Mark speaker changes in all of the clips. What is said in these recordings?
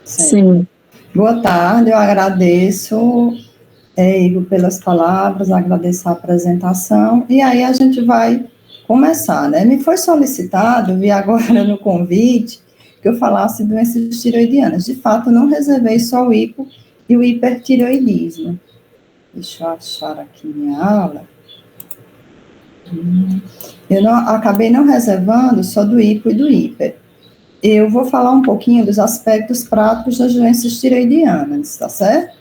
Speaker 1: Sim.
Speaker 2: Boa tarde, eu agradeço, Igor, pelas palavras, agradeço a apresentação, e aí a gente vai começar, né? Me foi solicitado, vi agora no convite, que eu falasse de doenças tiroidianas. De fato, não reservei só o hipo e o hipertiroidismo. Deixa eu achar aqui minha aula. Eu acabei não reservando só do hipo e do hiper. Eu vou falar um pouquinho dos aspectos práticos das doenças tiroidianas, tá certo?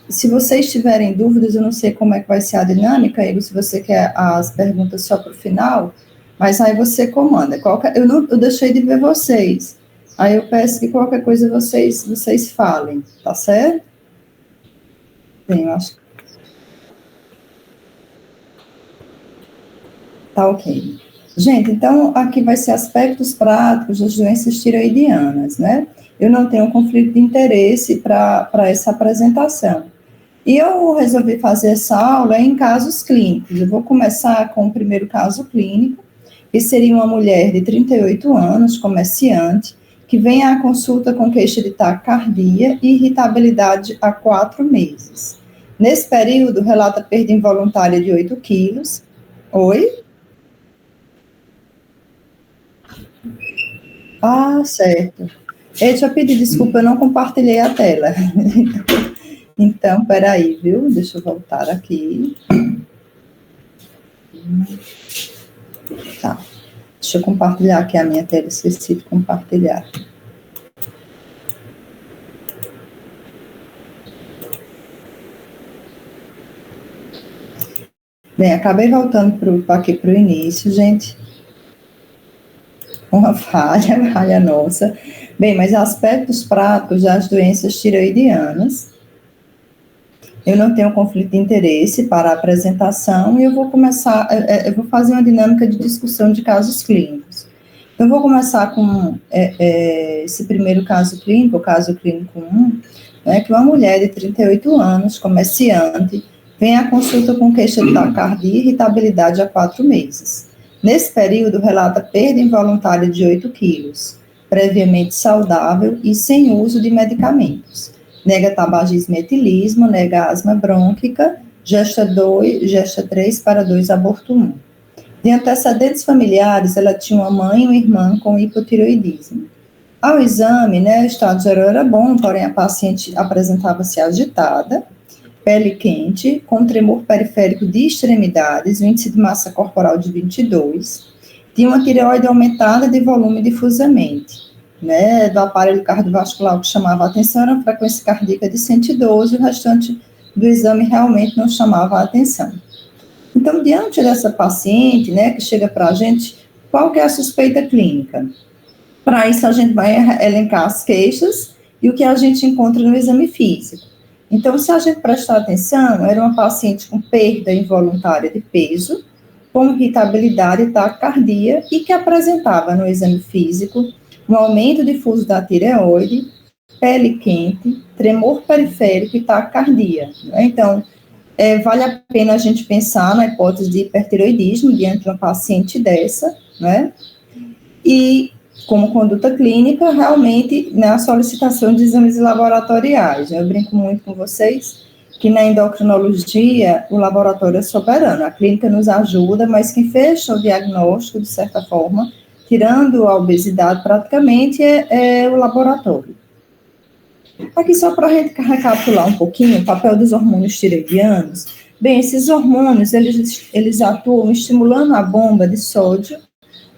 Speaker 2: Se vocês tiverem dúvidas, eu não sei como é que vai ser a dinâmica, Igor, se você quer as perguntas só para o final, mas aí você comanda. Eu deixei de ver vocês, aí eu peço que qualquer coisa vocês falem, tá certo? Bem, eu acho que tá ok. Gente, então aqui vai ser aspectos práticos das doenças tiroidianas, né? Eu não tenho conflito de interesse para essa apresentação. E eu resolvi fazer essa aula em casos clínicos. Eu vou começar com o primeiro caso clínico, que seria uma mulher de 38 anos, comerciante, que vem à consulta com queixa de taquicardia e irritabilidade há 4 meses. Nesse período, relata perda involuntária de 8 quilos. Oi? Ah, certo. Deixa eu pedir desculpa, eu não compartilhei a tela. Então, peraí, viu? Deixa eu voltar aqui. Tá. Deixa eu compartilhar aqui a minha tela, esqueci de compartilhar. Bem, acabei voltando aqui para o início, gente. Uma falha nossa. Bem, mas aspectos práticos das doenças tiroidianas. Eu não tenho conflito de interesse para a apresentação e eu vou começar, eu vou fazer uma dinâmica de discussão de casos clínicos. Eu vou começar com esse primeiro caso clínico, o caso clínico 1, né, que uma mulher de 38 anos, comerciante, vem à consulta com queixa de taquicardia e irritabilidade há 4 meses. Nesse período, relata perda involuntária de 8 quilos, previamente saudável e sem uso de medicamentos. Nega tabagismo e etilismo, nega asma brônquica, gesta 2, gesta 3 para 2, aborto 1. De antecedentes familiares, ela tinha uma mãe e uma irmã com hipotireoidismo. Ao exame, né, o estado geral era bom, porém a paciente apresentava-se agitada, pele quente, com tremor periférico de extremidades, o índice de massa corporal de 22, tinha uma tireoide aumentada de volume difusamente, né, do aparelho cardiovascular, o que chamava a atenção era a frequência cardíaca de 112, o restante do exame realmente não chamava a atenção. Então, diante dessa paciente, né, que chega para a gente, qual que é a suspeita clínica? Para isso, a gente vai elencar as queixas e o que a gente encontra no exame físico. Então, se a gente prestar atenção, era uma paciente com perda involuntária de peso, com irritabilidade e taquicardia, e que apresentava no exame físico um aumento difuso da tireoide, pele quente, tremor periférico e taquicardia. Né? Então, vale a pena a gente pensar na hipótese de hipertireoidismo diante de uma paciente dessa, né? E, como conduta clínica, realmente, na solicitação de exames laboratoriais. Eu brinco muito com vocês que na endocrinologia o laboratório é soberano. A clínica nos ajuda, mas quem fecha o diagnóstico, de certa forma, tirando a obesidade praticamente, é o laboratório. Aqui só para a gente recapitular um pouquinho o papel dos hormônios tiroidianos. Bem, esses hormônios, eles atuam estimulando a bomba de sódio,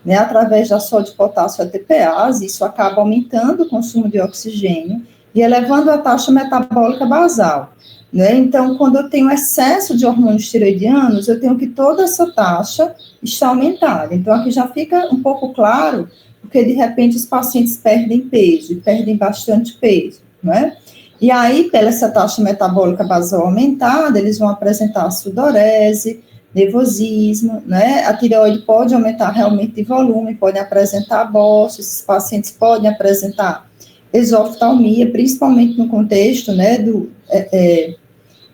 Speaker 2: né, através da sódio-potássio ATPase, isso acaba aumentando o consumo de oxigênio e elevando a taxa metabólica basal. Né? Então, quando eu tenho excesso de hormônios tiroidianos, eu tenho que toda essa taxa está aumentada. Então, aqui já fica um pouco claro, porque de repente os pacientes perdem peso, e perdem bastante peso, né? E aí, pela essa taxa metabólica basal aumentada, eles vão apresentar sudorese, nervosismo, né? A tireoide pode aumentar realmente de volume, pode apresentar bócio, esses pacientes podem apresentar exoftalmia, principalmente no contexto, né,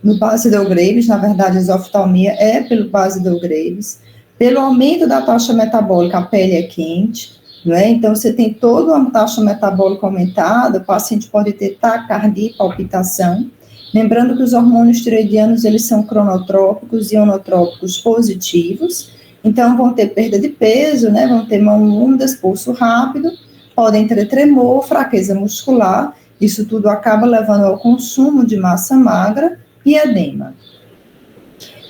Speaker 2: no Basileus Graves, na verdade, a exoftalmia é pelo Basileus Graves, pelo aumento da taxa metabólica, a pele é quente, não é? Então, você tem toda uma taxa metabólica aumentada, o paciente pode ter taquicardia e palpitação. Lembrando que os hormônios tiroidianos, eles são cronotrópicos e ionotrópicos positivos, então vão ter perda de peso, né, vão ter mãos úmidas, pulso rápido, podem ter tremor, fraqueza muscular, isso tudo acaba levando ao consumo de massa magra e edema.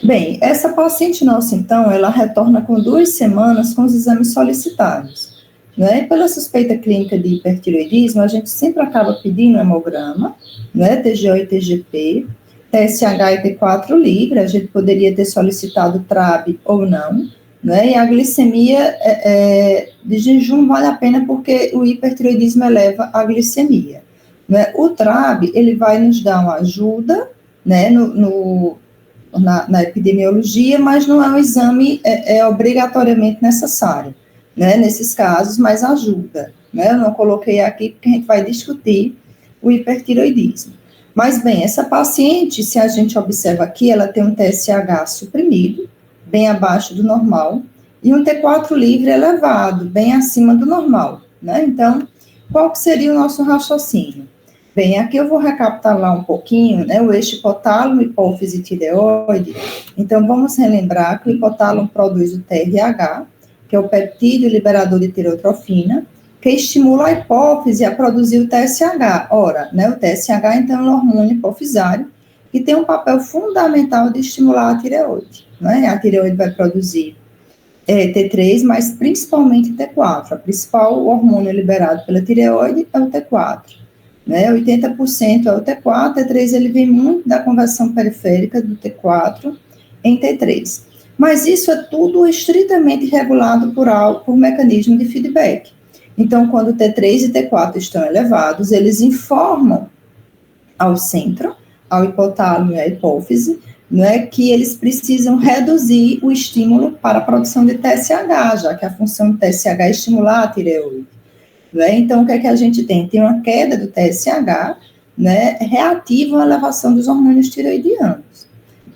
Speaker 2: Bem, essa paciente nossa, então, ela retorna com 2 semanas com os exames solicitados. Né? Pela suspeita clínica de hipertireoidismo, a gente sempre acaba pedindo hemograma, né? TGO e TGP, TSH e T4 livre, a gente poderia ter solicitado TRAB ou não, né? E a glicemia de jejum vale a pena porque o hipertireoidismo eleva a glicemia. Né? O TRAB, ele vai nos dar uma ajuda, né, na epidemiologia, mas não é um exame obrigatoriamente necessário. Né, nesses casos, mas ajuda, né, eu não coloquei aqui porque a gente vai discutir o hipertireoidismo. Mas, bem, essa paciente, se a gente observa aqui, ela tem um TSH suprimido, bem abaixo do normal, e um T4 livre elevado, bem acima do normal, né, então, qual que seria o nosso raciocínio? Bem, aqui eu vou recapitular um pouquinho, né, o eixo hipotálamo, hipófise e tireoide. Então, vamos relembrar que o hipotálamo produz o TRH, que é o peptídeo liberador de tireotrofina, que estimula a hipófise a produzir o TSH. Ora, né, o TSH, então, é um hormônio hipofisário, que tem um papel fundamental de estimular a tireoide. Né? A tireoide vai produzir T3, mas principalmente T4. O principal hormônio liberado pela tireoide é o T4. Né? 80% é o T4, T3 ele vem muito da conversão periférica do T4 em T3. Mas isso é tudo estritamente regulado por mecanismo de feedback. Então, quando T3 e T4 estão elevados, eles informam ao centro, ao hipotálamo e à hipófise, né, que eles precisam reduzir o estímulo para a produção de TSH, já que a função do TSH é estimular a tireoide. Né? Então, o que é que a gente tem? Tem uma queda do TSH, né, reativa à elevação dos hormônios tireoidianos.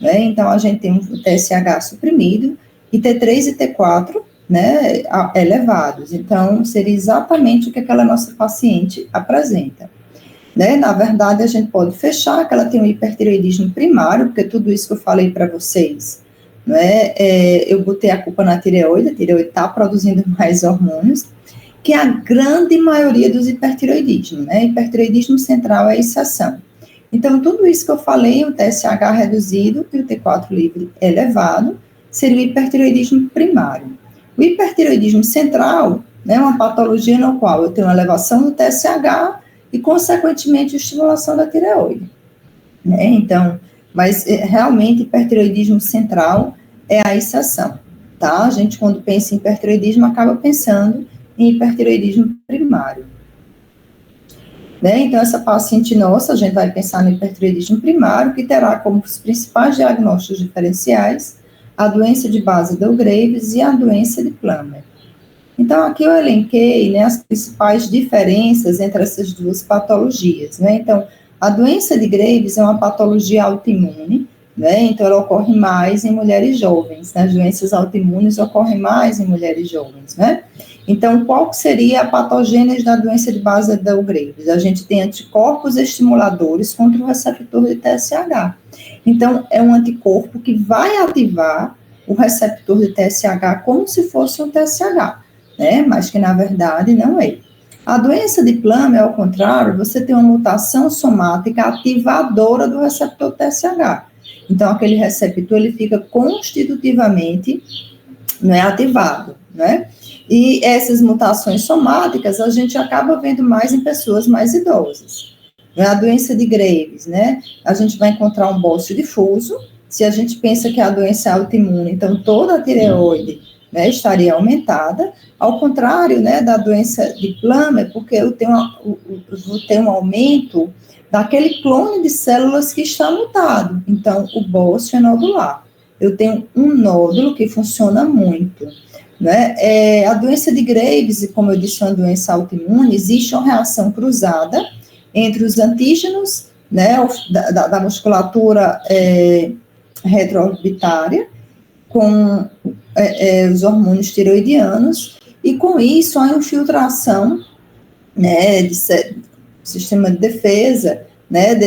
Speaker 2: Né? Então, a gente tem um TSH suprimido e T3 e T4, né, elevados. Então, seria exatamente o que aquela nossa paciente apresenta. Né? Na verdade, a gente pode fechar que ela tem um hipertireoidismo primário, porque tudo isso que eu falei para vocês, né, eu botei a culpa na tireoide, a tireoide está produzindo mais hormônios, que é a grande maioria dos hipertireoidismos. Né? Hipertireoidismo central é a exceção. Então, tudo isso que eu falei, o TSH reduzido e o T4 livre elevado, seria o hipertireoidismo primário. O hipertireoidismo central, né, é uma patologia no qual eu tenho uma elevação do TSH e, consequentemente, a estimulação da tireoide. Né? Então, mas realmente, hipertireoidismo central é a exceção, tá? A gente, quando pensa em hipertireoidismo, acaba pensando em hipertireoidismo primário. Né? Então, essa paciente nossa, a gente vai pensar no hipertireoidismo primário, que terá como os principais diagnósticos diferenciais a doença de base do Graves e a doença de Plummer. Então, aqui eu elenquei, né, as principais diferenças entre essas duas patologias. Né? Então, a doença de Graves é uma patologia autoimune, né? Então ela ocorre mais em mulheres jovens. Né? As doenças autoimunes ocorrem mais em mulheres jovens, né? Então, qual seria a patogênese da doença de base da Graves? A gente tem anticorpos estimuladores contra o receptor de TSH. Então, é um anticorpo que vai ativar o receptor de TSH como se fosse um TSH, né? Mas que, na verdade, não é. A doença de Plummer, ao contrário, você tem uma mutação somática ativadora do receptor TSH. Então, aquele receptor, ele fica constitutivamente, né, ativado, né? E essas mutações somáticas a gente acaba vendo mais em pessoas mais idosas. A doença de Graves, né? A gente vai encontrar um bócio difuso. Se a gente pensa que a doença é autoimune, então toda a tireoide, né, estaria aumentada. Ao contrário, né, da doença de Plummer, porque eu vou ter um aumento daquele clone de células que está mutado. Então, o bócio é nodular. Eu tenho um nódulo que funciona muito. Né? A doença de Graves, como eu disse, é uma doença autoimune, existe uma reação cruzada entre os antígenos, né, da musculatura retroorbitária com os hormônios tireoidianos e com isso a infiltração, né, sistema de defesa, né,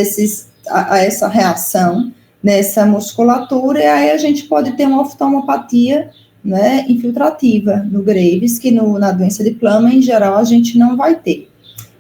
Speaker 2: a essa reação nessa musculatura, e aí a gente pode ter uma oftalmopatia, né, infiltrativa no Graves, que na doença de Plummer, em geral, a gente não vai ter.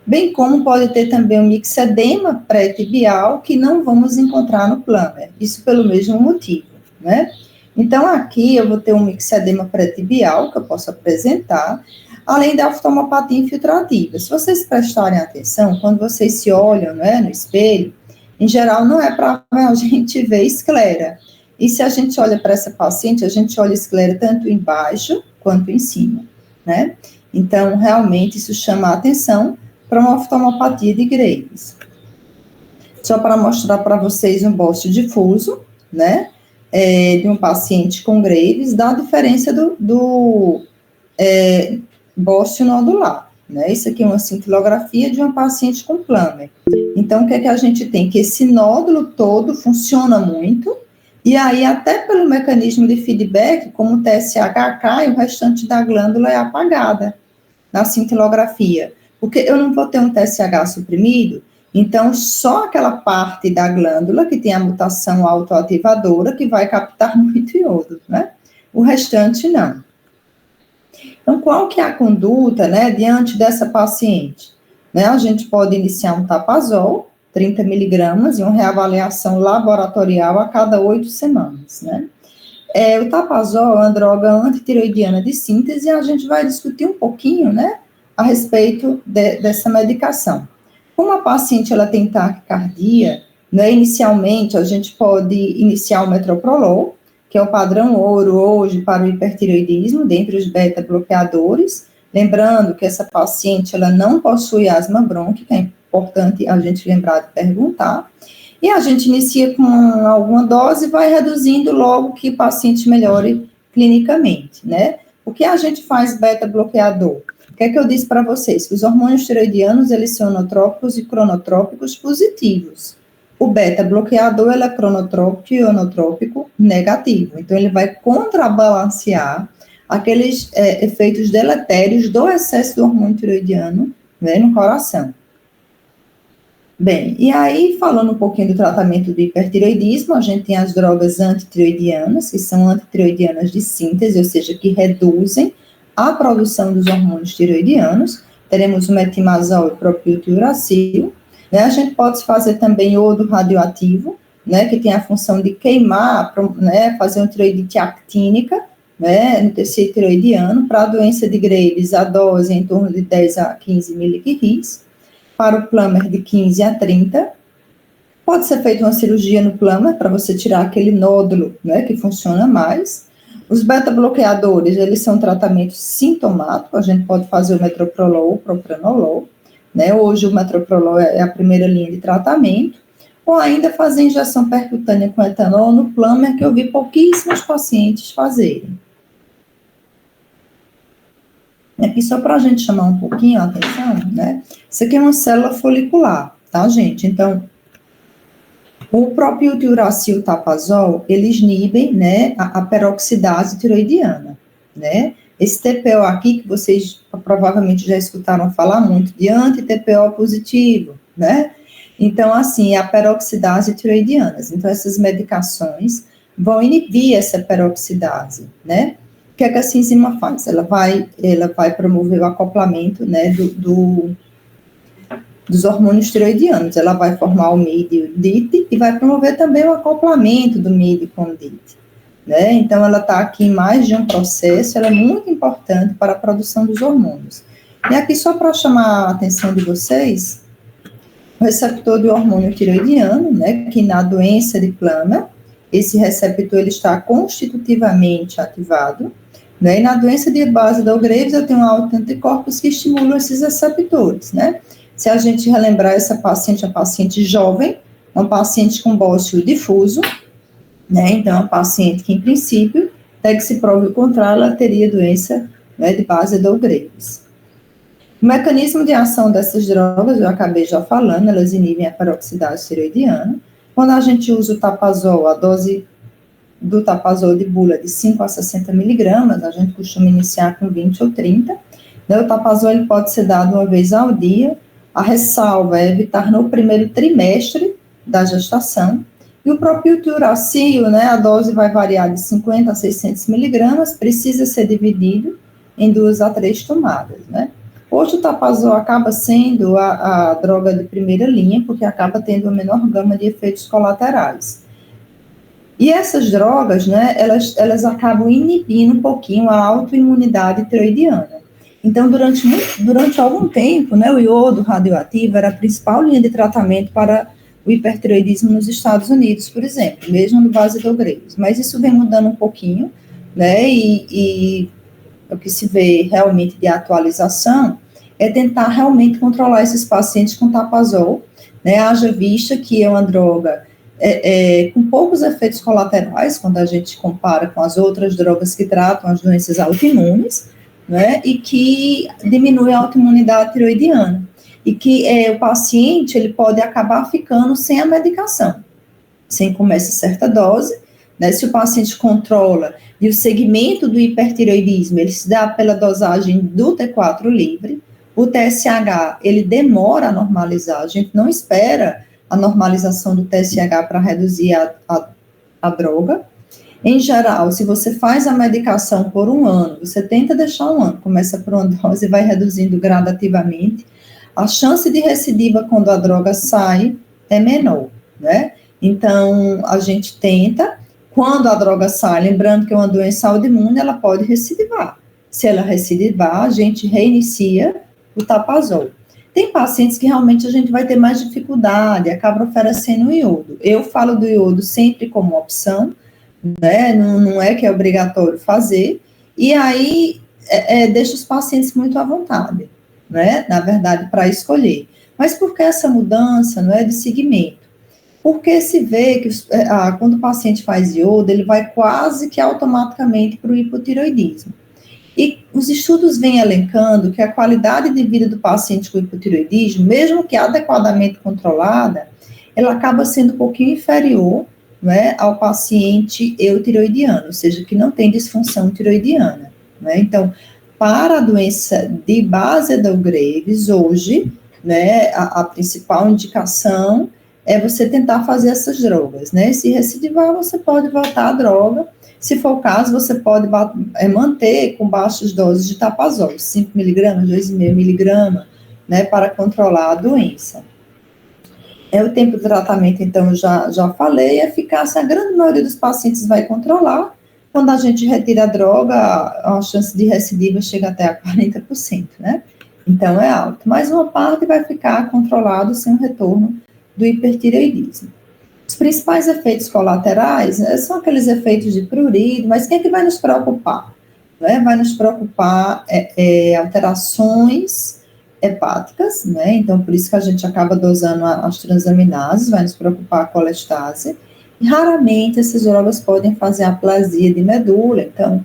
Speaker 2: Bem como pode ter também um mixedema pré-tibial, que não vamos encontrar no Plummer, isso pelo mesmo motivo, né? Então, aqui eu vou ter um mixedema pré-tibial, que eu posso apresentar, além da oftalmopatia infiltrativa. Se vocês prestarem atenção, quando vocês se olham, né, no espelho, em geral não é para a gente ver esclera. E se a gente olha para essa paciente, a gente olha esclera tanto embaixo quanto em cima, né? Então, realmente, isso chama a atenção para uma oftalmopatia de Graves. Só para mostrar para vocês um bócio difuso, né, de um paciente com Graves, da diferença do bócio nodular, né, isso aqui é uma cintilografia de uma paciente com Plummer. Então, o que é que a gente tem? Que esse nódulo todo funciona muito, e aí até pelo mecanismo de feedback, como o TSH cai, o restante da glândula é apagada na cintilografia. Porque eu não vou ter um TSH suprimido, então só aquela parte da glândula que tem a mutação autoativadora que vai captar muito iodo, né? O restante não. Então, qual que é a conduta, né, diante dessa paciente? Né, a gente pode iniciar um tapazol, 30 miligramas, e uma reavaliação laboratorial a cada 8 semanas, né? O tapazol é uma droga antitiroidiana de síntese, e a gente vai discutir um pouquinho, né, a respeito dessa medicação. Como a paciente ela tem taquicardia, né, inicialmente a gente pode iniciar o metoprolol, que é o padrão ouro hoje para o hipertireoidismo, dentre os beta-bloqueadores, lembrando que essa paciente ela não possui asma brônquica, é importante a gente lembrar de perguntar, e a gente inicia com alguma dose e vai reduzindo logo que o paciente melhore clinicamente, né? O que a gente faz beta-bloqueador? O que é que eu disse para vocês? Que os hormônios tiroidianos, eles são onotrópicos e cronotrópicos positivos. O beta-bloqueador, ele é cronotrópico e onotrópico negativo. Então, ele vai contrabalancear aqueles efeitos deletérios do excesso do hormônio tiroidiano, né, no coração. Bem, e aí, falando um pouquinho do tratamento do hipertireoidismo, a gente tem as drogas antitireoidianas, que são antitireoidianas de síntese, ou seja, que reduzem a produção dos hormônios tireoidianos. Teremos o metimazol e o propiltiuracil, né? A gente pode fazer também iodo radioativo, né, que tem a função de queimar, né, fazer uma tireoidite actínica, né, no tecido tireoidiano. Para a doença de Graves, a dose é em torno de 10 a 15 miliquirris. Para o Plummer, de 15 a 30. Pode ser feita uma cirurgia no Plummer para você tirar aquele nódulo, né, que funciona mais. Os beta-bloqueadores, eles são tratamentos sintomáticos, a gente pode fazer o metoprolol, o propranolol, né, hoje o metoprolol é a primeira linha de tratamento, ou ainda fazer injeção percutânea com etanol no Plummer, que eu vi pouquíssimos pacientes fazerem. Aqui só para a gente chamar um pouquinho a atenção, né, isso aqui é uma célula folicular, tá, gente? Então, o propiltiuracil tapazol, eles inibem, né, a peroxidase tiroidiana, né? Esse TPO aqui, que vocês provavelmente já escutaram falar muito, de anti-TPO positivo, né? Então, assim, a peroxidase tiroidiana. Então, essas medicações vão inibir essa peroxidase, né? O que é que essa enzima faz? Ela vai promover o acoplamento, né, dos hormônios tiroidianos. Ela vai formar o MID e o DIT e vai promover também o acoplamento do MID com o DIT, né? Então, ela está aqui em mais de um processo, ela é muito importante para a produção dos hormônios. E aqui, só para chamar a atenção de vocês, o receptor do hormônio tiroidiano, né, que na doença de Plummer, esse receptor ele está constitutivamente ativado, né, e na doença de base da Graves, eu tenho autoanticorpos que estimulam esses receptores, né? Se a gente relembrar essa paciente, a paciente jovem, uma paciente com bócio difuso, né, então, uma paciente que, em princípio, até que se prove o contrário, ela teria doença, né, de base da Graves. O mecanismo de ação dessas drogas, eu acabei já falando, elas inibem a peroxidase tiroidiana. Quando a gente usa o tapazol, a dose do tapazol de bula de 5 a 60 miligramas, a gente costuma iniciar com 20 ou 30, Né? O Tapazol ele pode ser dado uma vez ao dia. A ressalva é evitar no primeiro trimestre da gestação. E o propiltiuracil, né, a dose vai variar de 50 a 600 miligramas, precisa ser dividido em 2 a 3 tomadas, né. Hoje o Tapazol acaba sendo a droga de primeira linha, porque acaba tendo a menor gama de efeitos colaterais. E essas drogas, né, elas acabam inibindo um pouquinho a autoimunidade tiroidiana. Então, durante algum tempo, né, o iodo radioativo era a principal linha de tratamento para o hipertiroidismo nos Estados Unidos, por exemplo, mesmo no vasodilatados. Mas isso vem mudando um pouquinho, né, e o que se vê realmente de atualização é tentar realmente controlar esses pacientes com Tapazol, né, haja vista que é uma droga com poucos efeitos colaterais, quando a gente compara com as outras drogas que tratam as doenças autoimunes, né, e que diminui a autoimunidade tiroidiana, e que o paciente ele pode acabar ficando sem a medicação, sem comer essa certa dose, né, se o paciente controla, e o segmento do hipertiroidismo, ele se dá pela dosagem do T4 livre, o TSH, ele demora a normalizar, a gente não espera a normalização do TSH para reduzir a droga. Em geral, se você faz a medicação por 1 ano, você tenta deixar 1 ano, começa por uma dose e vai reduzindo gradativamente, a chance de recidiva quando a droga sai é menor, né? Então, a gente tenta, quando a droga sai, lembrando que é uma doença autoimune, ela pode recidivar. Se ela recidivar, a gente reinicia o Tapazol. Tem pacientes que realmente a gente vai ter mais dificuldade, acaba oferecendo o iodo. Eu falo do iodo sempre como opção, né? Não é que é obrigatório fazer, e aí deixa os pacientes muito à vontade, né? Na verdade, para escolher. Mas por que essa mudança, não é, de segmento? Porque se vê que quando o paciente faz iodo, ele vai quase que automaticamente para o hipotiroidismo. E os estudos vêm elencando que a qualidade de vida do paciente com hipotiroidismo, mesmo que adequadamente controlada, ela acaba sendo um pouquinho inferior, né, ao paciente eutiroidiano, ou seja, que não tem disfunção tiroidiana, né. Então, para a doença de base do Graves, hoje, né, a principal indicação é você tentar fazer essas drogas, né. Se recidivar, você pode voltar à droga. Se for o caso, você pode manter com baixas doses de Tapazol, 5 miligramas, 2,5 miligramas, né, para controlar a doença. O tempo de tratamento, então, já falei, a eficácia, a grande maioria dos pacientes vai controlar. Quando a gente retira a droga, a chance de recidiva chega até a 40%, né? Então, é alto. Mas uma parte vai ficar controlado sem o retorno do hipertireoidismo. Os principais efeitos colaterais, né, são aqueles efeitos de prurido, mas quem é que vai nos preocupar? Né? Vai nos preocupar alterações hepáticas, né? Então, por isso que a gente acaba dosando as transaminases, vai nos preocupar a colestase. E raramente essas drogas podem fazer aplasia de medula, então,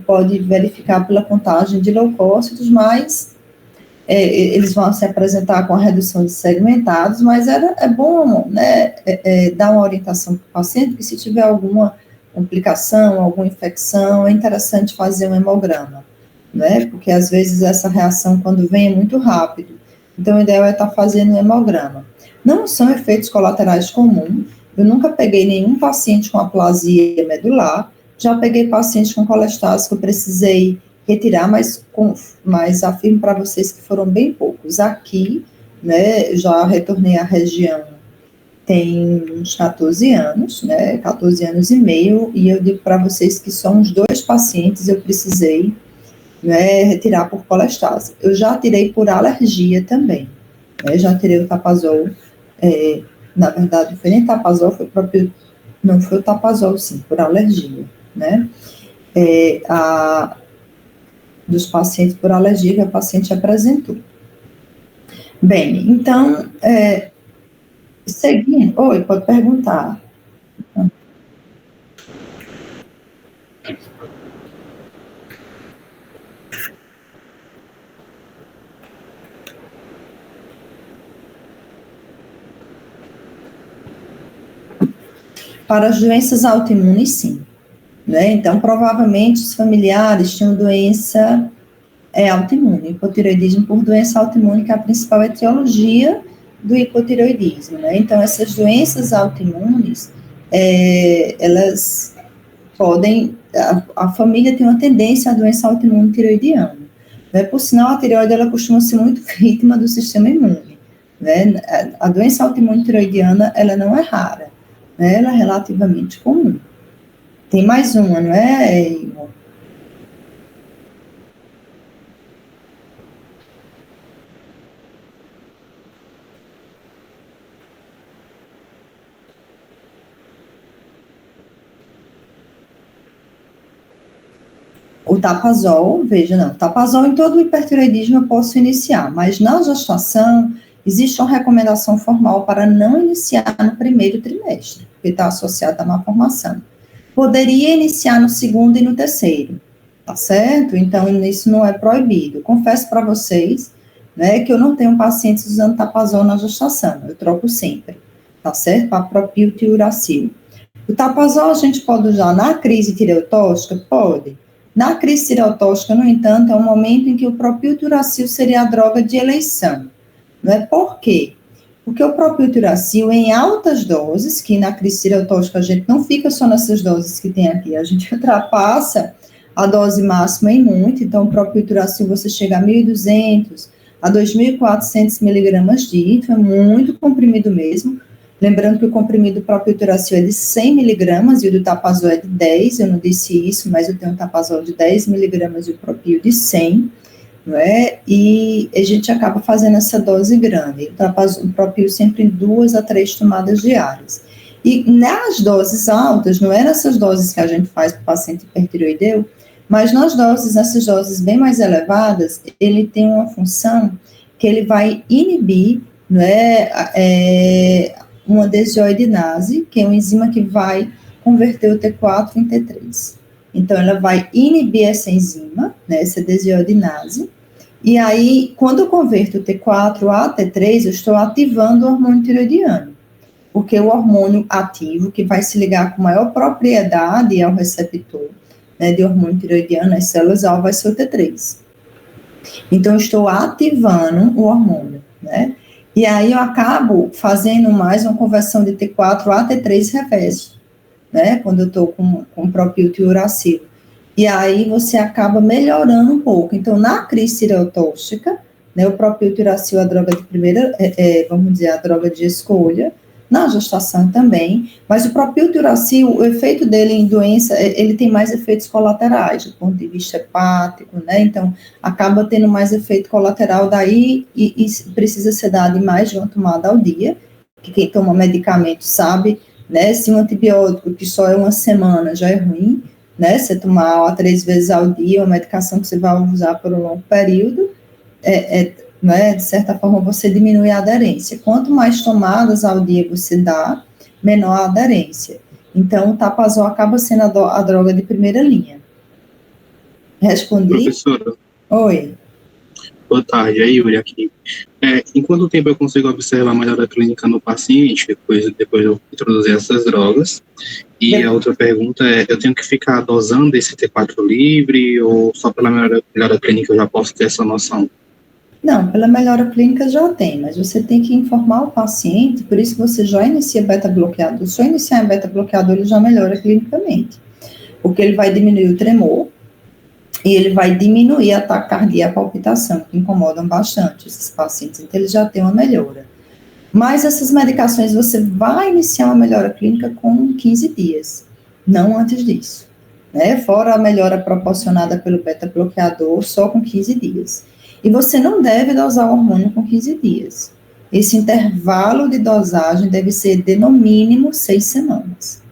Speaker 2: pode verificar pela contagem de leucócitos, mas eles vão se apresentar com a redução de segmentados, mas é bom, né, dar uma orientação para o paciente que se tiver alguma complicação, alguma infecção, é interessante fazer um hemograma, né, porque às vezes essa reação quando vem é muito rápido, então o ideal é estar fazendo um hemograma. Não são efeitos colaterais comuns, eu nunca peguei nenhum paciente com aplasia medular, já peguei paciente com colestase que eu precisei retirar, mas afirmo para vocês que foram bem poucos. Aqui, né, já retornei à região tem uns 14 anos, né, 14 anos e meio, e eu digo para vocês que só uns 2 pacientes eu precisei, né, retirar por colestase. Eu já tirei por alergia também, né, já tirei o Tapazol, na verdade, não foi nem Tapazol, não foi o Tapazol, sim, por alergia, né, dos pacientes por alergia que a paciente apresentou. Bem, então, seguindo, oi, pode perguntar. Para as doenças autoimunes, sim, né, então, provavelmente, os familiares tinham doença é autoimune. Hipotireoidismo por doença autoimune, que é a principal etiologia do hipotireoidismo, né? Então, essas doenças autoimunes, elas podem, a família tem uma tendência à doença autoimune tireoidiana, né? Por sinal, a tireoide, ela costuma ser muito vítima do sistema imune, né? A doença autoimune tireoidiana, ela não é rara, né? Ela é relativamente comum. Tem mais uma, não é, Igor? O tapazol, veja, não, tapazol em todo o hipertireoidismo eu posso iniciar, mas na gestação existe uma recomendação formal para não iniciar no primeiro trimestre, porque está associado à malformação. Poderia iniciar no segundo e no terceiro, tá certo? Então, isso não é proibido. Confesso para vocês, né, que eu não tenho pacientes usando tapazol na gestação, eu troco sempre, tá certo? Para propilto e uracil. O tapazol a gente pode usar na crise tireotóxica? Pode. Na crise tireotóxica, no entanto, é um momento em que o propilto e uracil seria a droga de eleição. Não é? Por quê? Porque o propilto e uracil, em altas doses, que na crise tireotóxica a gente não fica só nessas doses que tem aqui, a gente ultrapassa a dose máxima em muito, então o propilto e uracil você chega a 1.200 a 2.400 miligramas de é muito comprimido mesmo. Lembrando que o comprimido propilto e uracil é de 100 miligramas e o do tapazol é de 10, eu não disse isso, mas eu tenho um tapazol de 10 miligramas e o propil de 100, não é? E a gente acaba fazendo essa dose grande. O propil sempre em 2 a 3 tomadas diárias. E nas doses altas, não é nessas doses que a gente faz para o paciente hipertireoideu, mas nessas doses bem mais elevadas, ele tem uma função que ele vai inibir, não é, uma desioidinase, que é uma enzima que vai converter o T4 em T3. Então, ela vai inibir essa enzima, né, essa desioidinase, e aí, quando eu converto o T4 a T3, eu estou ativando o hormônio tireoidiano, porque o hormônio ativo, que vai se ligar com maior propriedade ao receptor, né, de hormônio tireoidiano, as células-alvo, vai ser o T3. Então, eu estou ativando o hormônio, né? E aí eu acabo fazendo mais uma conversão de T4 a T3 reverso, né? Quando eu estou com propilto e uracil. E aí você acaba melhorando um pouco. Então, na crise tireotóxica, né, o propilto e uracil é a droga de primeira, vamos dizer, a droga de escolha, na gestação também, mas o propilto e uracil, o efeito dele em doença, ele tem mais efeitos colaterais, do ponto de vista hepático, né, então acaba tendo mais efeito colateral daí e precisa ser dado em mais de uma tomada ao dia, que quem toma medicamento sabe, né, se um antibiótico que só é uma semana já é ruim, né, você tomar 3 vezes ao dia, uma medicação que você vai usar por um longo período, né, de certa forma você diminui a aderência. Quanto mais tomadas ao dia você dá, menor a aderência. Então, o tapazol acaba sendo a droga de primeira linha. Respondi?
Speaker 1: Professora.
Speaker 2: Oi.
Speaker 1: Boa tarde, é Yuri aqui. Em quanto tempo eu consigo observar a melhora clínica no paciente, depois de eu introduzir essas drogas? E a outra pergunta é, eu tenho que ficar dosando esse T4 livre ou só pela melhora clínica eu já posso ter essa noção?
Speaker 2: Não, pela melhora clínica já tem, mas você tem que informar o paciente, por isso que você já inicia beta-bloqueador. Se eu iniciar em beta-bloqueador, ele já melhora clinicamente, porque ele vai diminuir o tremor e ele vai diminuir a taquicardia e a palpitação, que incomodam bastante esses pacientes, então ele já tem uma melhora. Mas essas medicações você vai iniciar uma melhora clínica com 15 dias, não antes disso, né? Fora a melhora proporcionada pelo beta-bloqueador, só com 15 dias. E você não deve dosar o hormônio com 15 dias. Esse intervalo de dosagem deve ser de, no mínimo, 6 semanas.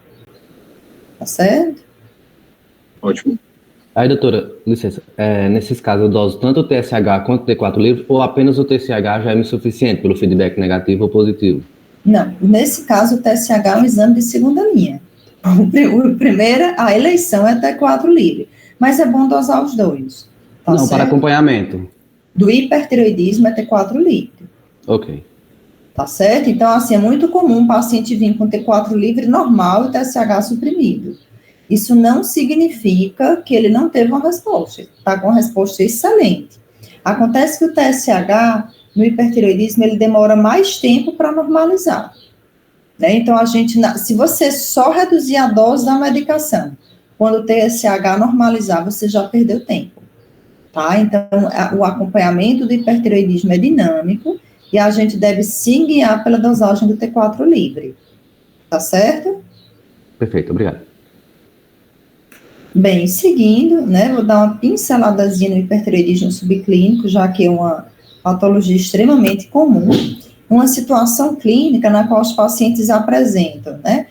Speaker 2: Tá certo?
Speaker 1: Ótimo.
Speaker 3: Aí, doutora, licença, nesses casos eu doso tanto o TSH quanto o T4 livre, ou apenas o TSH já é suficiente pelo feedback negativo ou positivo?
Speaker 2: Não, nesse caso o TSH é um exame de segunda linha. A eleição é T4 livre, mas é bom dosar os dois. Tá
Speaker 3: não,
Speaker 2: certo?
Speaker 3: para acompanhamento.
Speaker 2: Do hipertireoidismo é T4 livre.
Speaker 3: Ok.
Speaker 2: Tá certo? Então, assim, é muito comum o paciente vir com T4 livre normal e TSH suprimido. Isso não significa que ele não teve uma resposta, está com uma resposta excelente. Acontece que o TSH, no hipertireoidismo, ele demora mais tempo para normalizar, né? Então, se você só reduzir a dose da medicação, quando o TSH normalizar, você já perdeu tempo, tá? Então, o acompanhamento do hipertireoidismo é dinâmico e a gente deve se guiar pela dosagem do T4 livre, tá certo?
Speaker 3: Perfeito, obrigado.
Speaker 2: Bem, seguindo, né, vou dar uma pinceladazinha no hipertireoidismo subclínico, já que é uma patologia extremamente comum, uma situação clínica na qual os pacientes apresentam, né,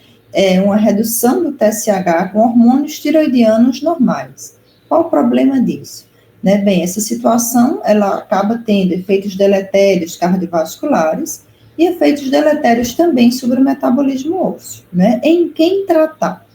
Speaker 2: uma redução do TSH com hormônios tiroidianos normais. Qual o problema disso? Né, bem, essa situação, ela acaba tendo efeitos deletérios cardiovasculares e efeitos deletérios também sobre o metabolismo ósseo, né, em quem tratar?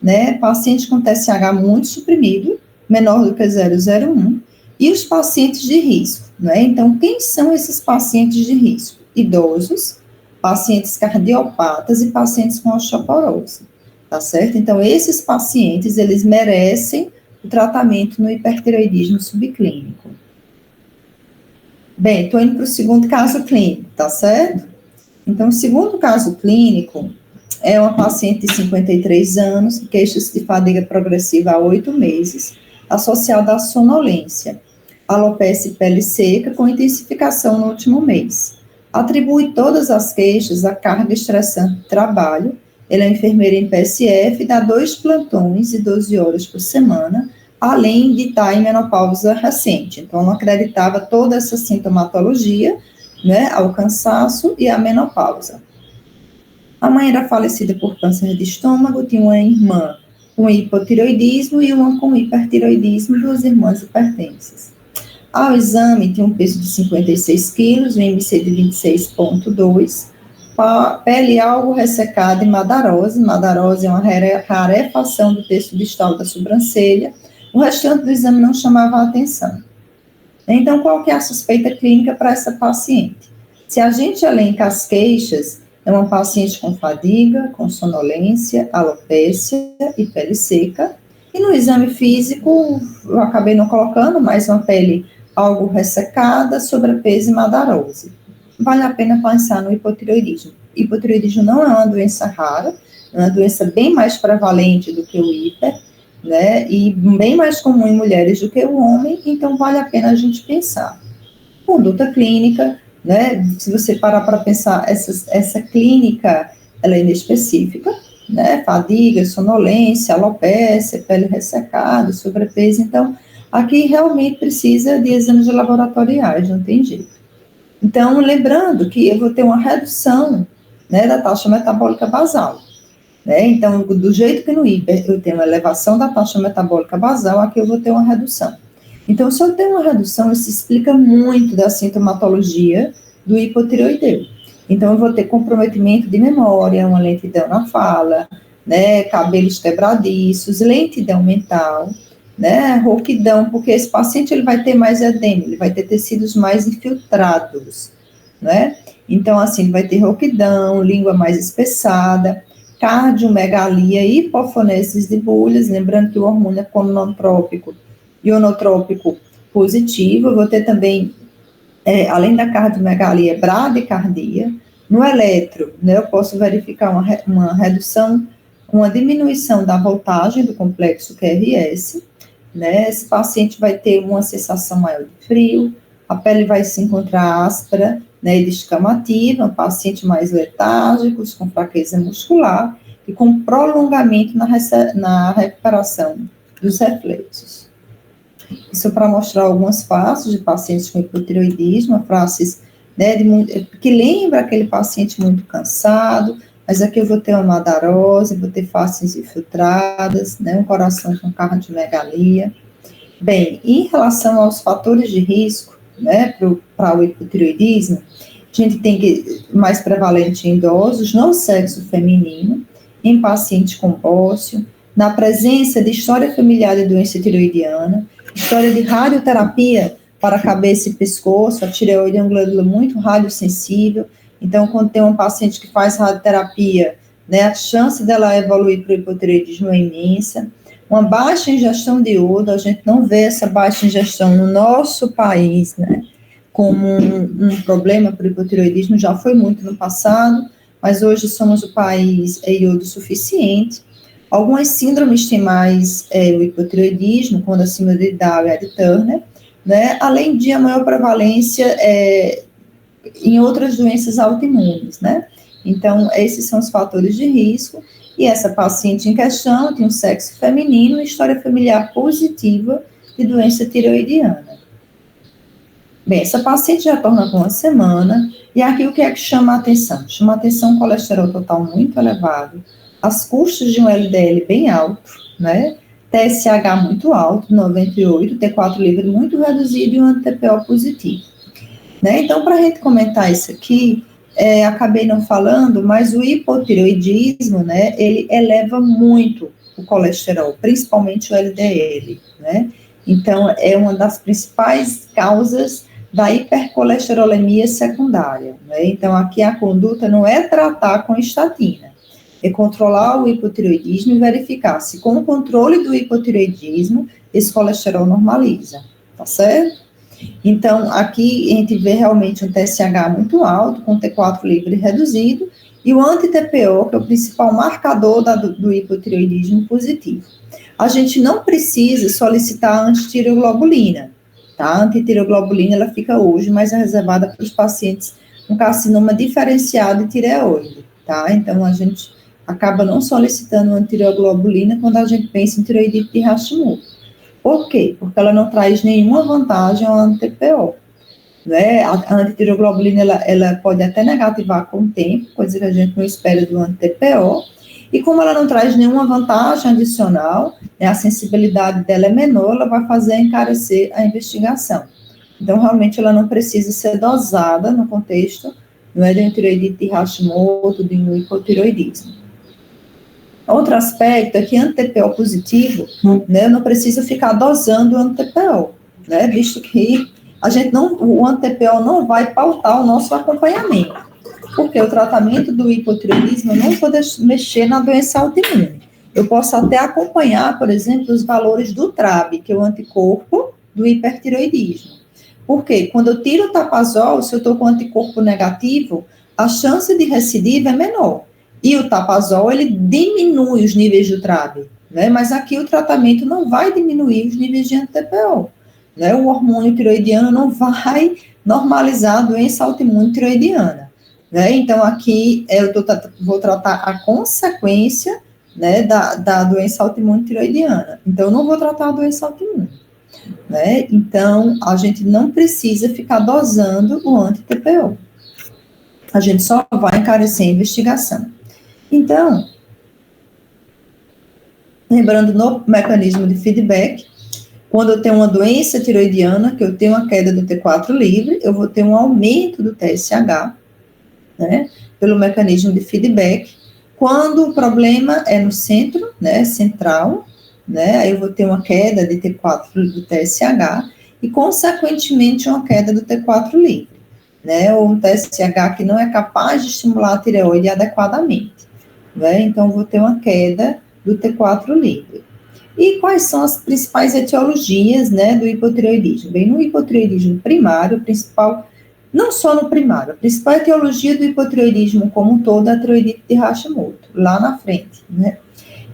Speaker 2: Né, paciente com TSH muito suprimido, menor do que 0,01, e os pacientes de risco, né? Então, quem são esses pacientes de risco? Idosos, pacientes cardiopatas e pacientes com osteoporose, tá certo? Então, esses pacientes, eles merecem o tratamento no hipertireoidismo subclínico. Bem, estou indo para o segundo caso clínico, tá certo? Então, o segundo caso clínico é uma paciente de 53 anos, que queixa-se de fadiga progressiva há 8 meses, associada à sonolência, alopecia e pele seca, com intensificação no último mês. Atribui todas as queixas à carga estressante do trabalho. Ela é enfermeira em PSF, dá 2 plantões de 12 horas por semana, além de estar em menopausa recente. Então, ela acreditava toda essa sintomatologia, né, ao cansaço e à menopausa. A mãe era falecida por câncer de estômago, tinha uma irmã com hipotireoidismo e uma com hipertireoidismo, 2 irmãs hipertensas. Ao exame, tinha um peso de 56 quilos, um IMC de 26,2, pele algo ressecada e madarose. Madarose é uma rarefação do tecido distal da sobrancelha. O restante do exame não chamava a atenção. Então, qual que é a suspeita clínica para essa paciente? Se a gente elenca as queixas, é uma paciente com fadiga, com sonolência, alopécia e pele seca. E no exame físico, eu acabei não colocando, mas uma pele algo ressecada, sobrepeso e madarose. Vale a pena pensar no hipotireoidismo. Hipotireoidismo não é uma doença rara, é uma doença bem mais prevalente do que o hiper, né, e bem mais comum em mulheres do que o homem, então vale a pena a gente pensar. Conduta clínica, né, se você parar para pensar, essa clínica, ela é inespecífica, né, fadiga, sonolência, alopécia, pele ressecada, sobrepeso, então, aqui realmente precisa de exames laboratoriais, não tem jeito. Então, lembrando que eu vou ter uma redução, né, da taxa metabólica basal, né, então, do jeito que no hiper eu tenho uma elevação da taxa metabólica basal, aqui eu vou ter uma redução. Então, se eu tenho uma redução, isso explica muito da sintomatologia do hipotireoideu. Então, eu vou ter comprometimento de memória, uma lentidão na fala, né, cabelos quebradiços, lentidão mental, né, rouquidão, porque esse paciente ele vai ter mais edema, ele vai ter tecidos mais infiltrados, né? Então, assim, ele vai ter rouquidão, língua mais espessada, cardiomegalia, hipofoneses de bolhas, lembrando que o hormônio é conotrópico e onotrópico positivo. Eu vou ter também, além da cardiomegalia, bradicardia. No eletro, né, eu posso verificar uma redução, uma diminuição da voltagem do complexo QRS, né, esse paciente vai ter uma sensação maior de frio, a pele vai se encontrar áspera, né, e descamativa, um paciente mais letárgico, com fraqueza muscular e com prolongamento na recuperação dos reflexos. Isso para mostrar alguns passos de pacientes com hipotireoidismo, frases, né, que lembra aquele paciente muito cansado, mas aqui eu vou ter uma madarose, vou ter faces infiltradas, né, um coração com cardiomegalia. Bem, em relação aos fatores de risco, né, para o hipotireoidismo, a gente tem que mais prevalente em idosos, no sexo feminino, em pacientes com bócio, na presença de história familiar de doença tireoidiana, história de radioterapia para cabeça e pescoço. A tireoide é uma glândula muito radiosensível, então quando tem um paciente que faz radioterapia, né? A chance dela evoluir para o hipotireoidismo é imensa. Uma baixa ingestão de iodo, a gente não vê essa baixa ingestão no nosso país, né, como um problema para o hipotireoidismo, já foi muito no passado, mas hoje somos o país iodo suficiente. Algumas síndromes têm mais o hipotireoidismo, quando a síndrome de Down e a de Turner, né, além de a maior prevalência em outras doenças autoimunes, né. Então, esses são os fatores de risco. E essa paciente em questão tem um sexo feminino e história familiar positiva de doença tireoidiana. Bem, essa paciente já torna com uma semana, e aqui o que é que chama a atenção? Chama a atenção o colesterol total muito elevado, as custas de um LDL bem alto, né? TSH muito alto, 98, T4 livre muito reduzido e um anti-TPO positivo. Né? Então, para a gente comentar isso aqui, acabei não falando, mas o hipotireoidismo, né, ele eleva muito o colesterol, principalmente o LDL, né? Então, é uma das principais causas da hipercolesterolemia secundária, né? Então, aqui a conduta não é tratar com estatina, é controlar o hipotireoidismo e verificar se com o controle do hipotireoidismo, esse colesterol normaliza, tá certo? Então, aqui a gente vê realmente um TSH muito alto, com T4 livre reduzido, e o anti-TPO, que é o principal marcador do hipotireoidismo positivo. A gente não precisa solicitar a antitireoglobulina, tá? A antitireoglobulina, ela fica hoje mais reservada para os pacientes com carcinoma diferenciado de tireoide, tá? Então, a gente acaba não solicitando antitireoglobulina quando a gente pensa em tireoidite de Hashimoto. Por quê? Porque ela não traz nenhuma vantagem ao anti-TPO, né? A antitireoglobulina, ela pode até negativar com o tempo, coisa que a gente não espera do anti-TPO, e como ela não traz nenhuma vantagem adicional, né, a sensibilidade dela é menor, ela vai fazer encarecer a investigação. Então, realmente, ela não precisa ser dosada no contexto, não é de um tireoidite de Hashimoto, de um hipotireoidismo. Outro aspecto é que anti-TPO positivo, né, eu não preciso ficar dosando o anti-TPO, né, visto que o anti-TPO não vai pautar o nosso acompanhamento, porque o tratamento do hipotireoidismo eu não vou mexer na doença autoimune. Eu posso até acompanhar, por exemplo, os valores do TRAB, que é o anticorpo do hipertireoidismo. Por quê? Quando eu tiro o tapazol, se eu estou com anticorpo negativo, a chance de recidiva é menor. E o tapazol, ele diminui os níveis do TRAB, né? Mas aqui o tratamento não vai diminuir os níveis de anti-TPO, né? O hormônio tireoidiano não vai normalizar a doença autoimune tireoidiana, né? Então, aqui eu vou tratar a consequência, né, da doença autoimune tireoidiana. Então, eu não vou tratar a doença autoimune, né? Então, a gente não precisa ficar dosando o anti-TPO. A gente só vai encarecer a investigação. Então, lembrando no mecanismo de feedback, quando eu tenho uma doença tireoidiana, que eu tenho uma queda do T4 livre, eu vou ter um aumento do TSH, né, pelo mecanismo de feedback. Quando o problema é no centro, né, central, né, aí eu vou ter uma queda de T4 do TSH e, consequentemente, uma queda do T4 livre, né, ou um TSH que não é capaz de estimular a tireoide adequadamente. Né? Então, vou ter uma queda do T4 livre. E quais são as principais etiologias, né, do hipotireoidismo? Bem, no hipotireoidismo primário, o principal, não só no primário, a principal etiologia do hipotireoidismo como um todo é a tireoidite de Hashimoto, lá na frente, né?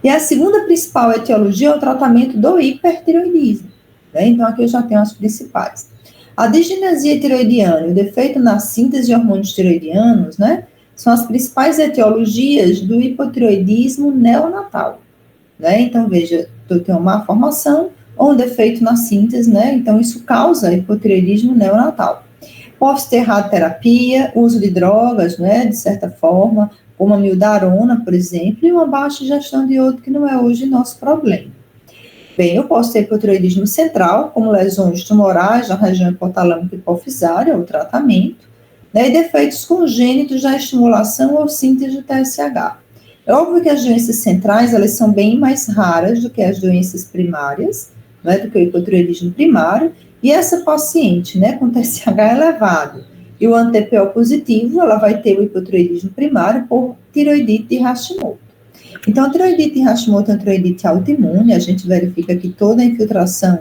Speaker 2: E a segunda principal etiologia é o tratamento do hipertireoidismo, né? Então, aqui eu já tenho as principais. A disgenesia tireoidiana e o defeito na síntese de hormônios tireoidianos, né, são as principais etiologias do hipotireoidismo neonatal, né? Então, veja, eu tenho uma malformação ou um defeito na síntese, né? Então, isso causa hipotireoidismo neonatal. Pode ter radioterapia, uso de drogas, né, de certa forma, como a mildarona, por exemplo, e uma baixa ingestão de iodo, que não é hoje nosso problema. Bem, eu posso ter hipotireoidismo central, como lesões tumorais na região hipotalâmica hipofisária, o tratamento, né, e defeitos congênitos da estimulação ou síntese do TSH. É óbvio que as doenças centrais, elas são bem mais raras do que as doenças primárias, né, do que o hipotireoidismo primário, e essa paciente, né, com TSH elevado E o ante-TPO positivo, ela vai ter o hipotireoidismo primário por tireoidite de Hashimoto. Então, a tireoidite de Hashimoto é uma tireoidite autoimune, a gente verifica que toda a infiltração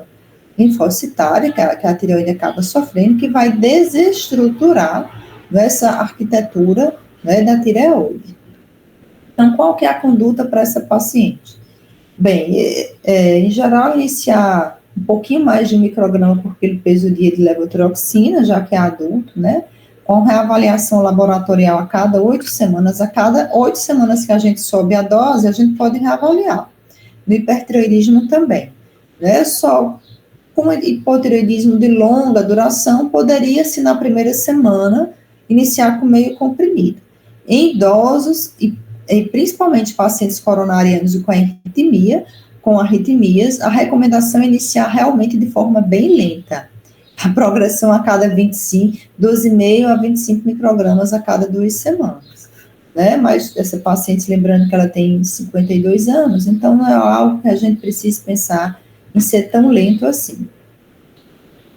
Speaker 2: linfocitária que a tireoide acaba sofrendo, que vai desestruturar essa arquitetura, né, da tireoide. Então, qual que é a conduta para essa paciente? Bem, em geral, iniciar um pouquinho mais de micrograma por quilo peso dia de levotiroxina, já que é adulto, né? Com reavaliação laboratorial a cada 8 semanas. A cada 8 semanas que a gente sobe a dose, a gente pode reavaliar. No hipertireoidismo também, né? Só com hipotireoidismo de longa duração, poderia-se na primeira semana iniciar com meio comprimido. Em idosos e principalmente pacientes coronarianos e com arritmias, a recomendação é iniciar realmente de forma bem lenta. A progressão a cada 12,5 a 25 microgramas a cada 2 semanas. Né? Mas essa paciente, lembrando que ela tem 52 anos, então não é algo que a gente precisa pensar em ser tão lento assim.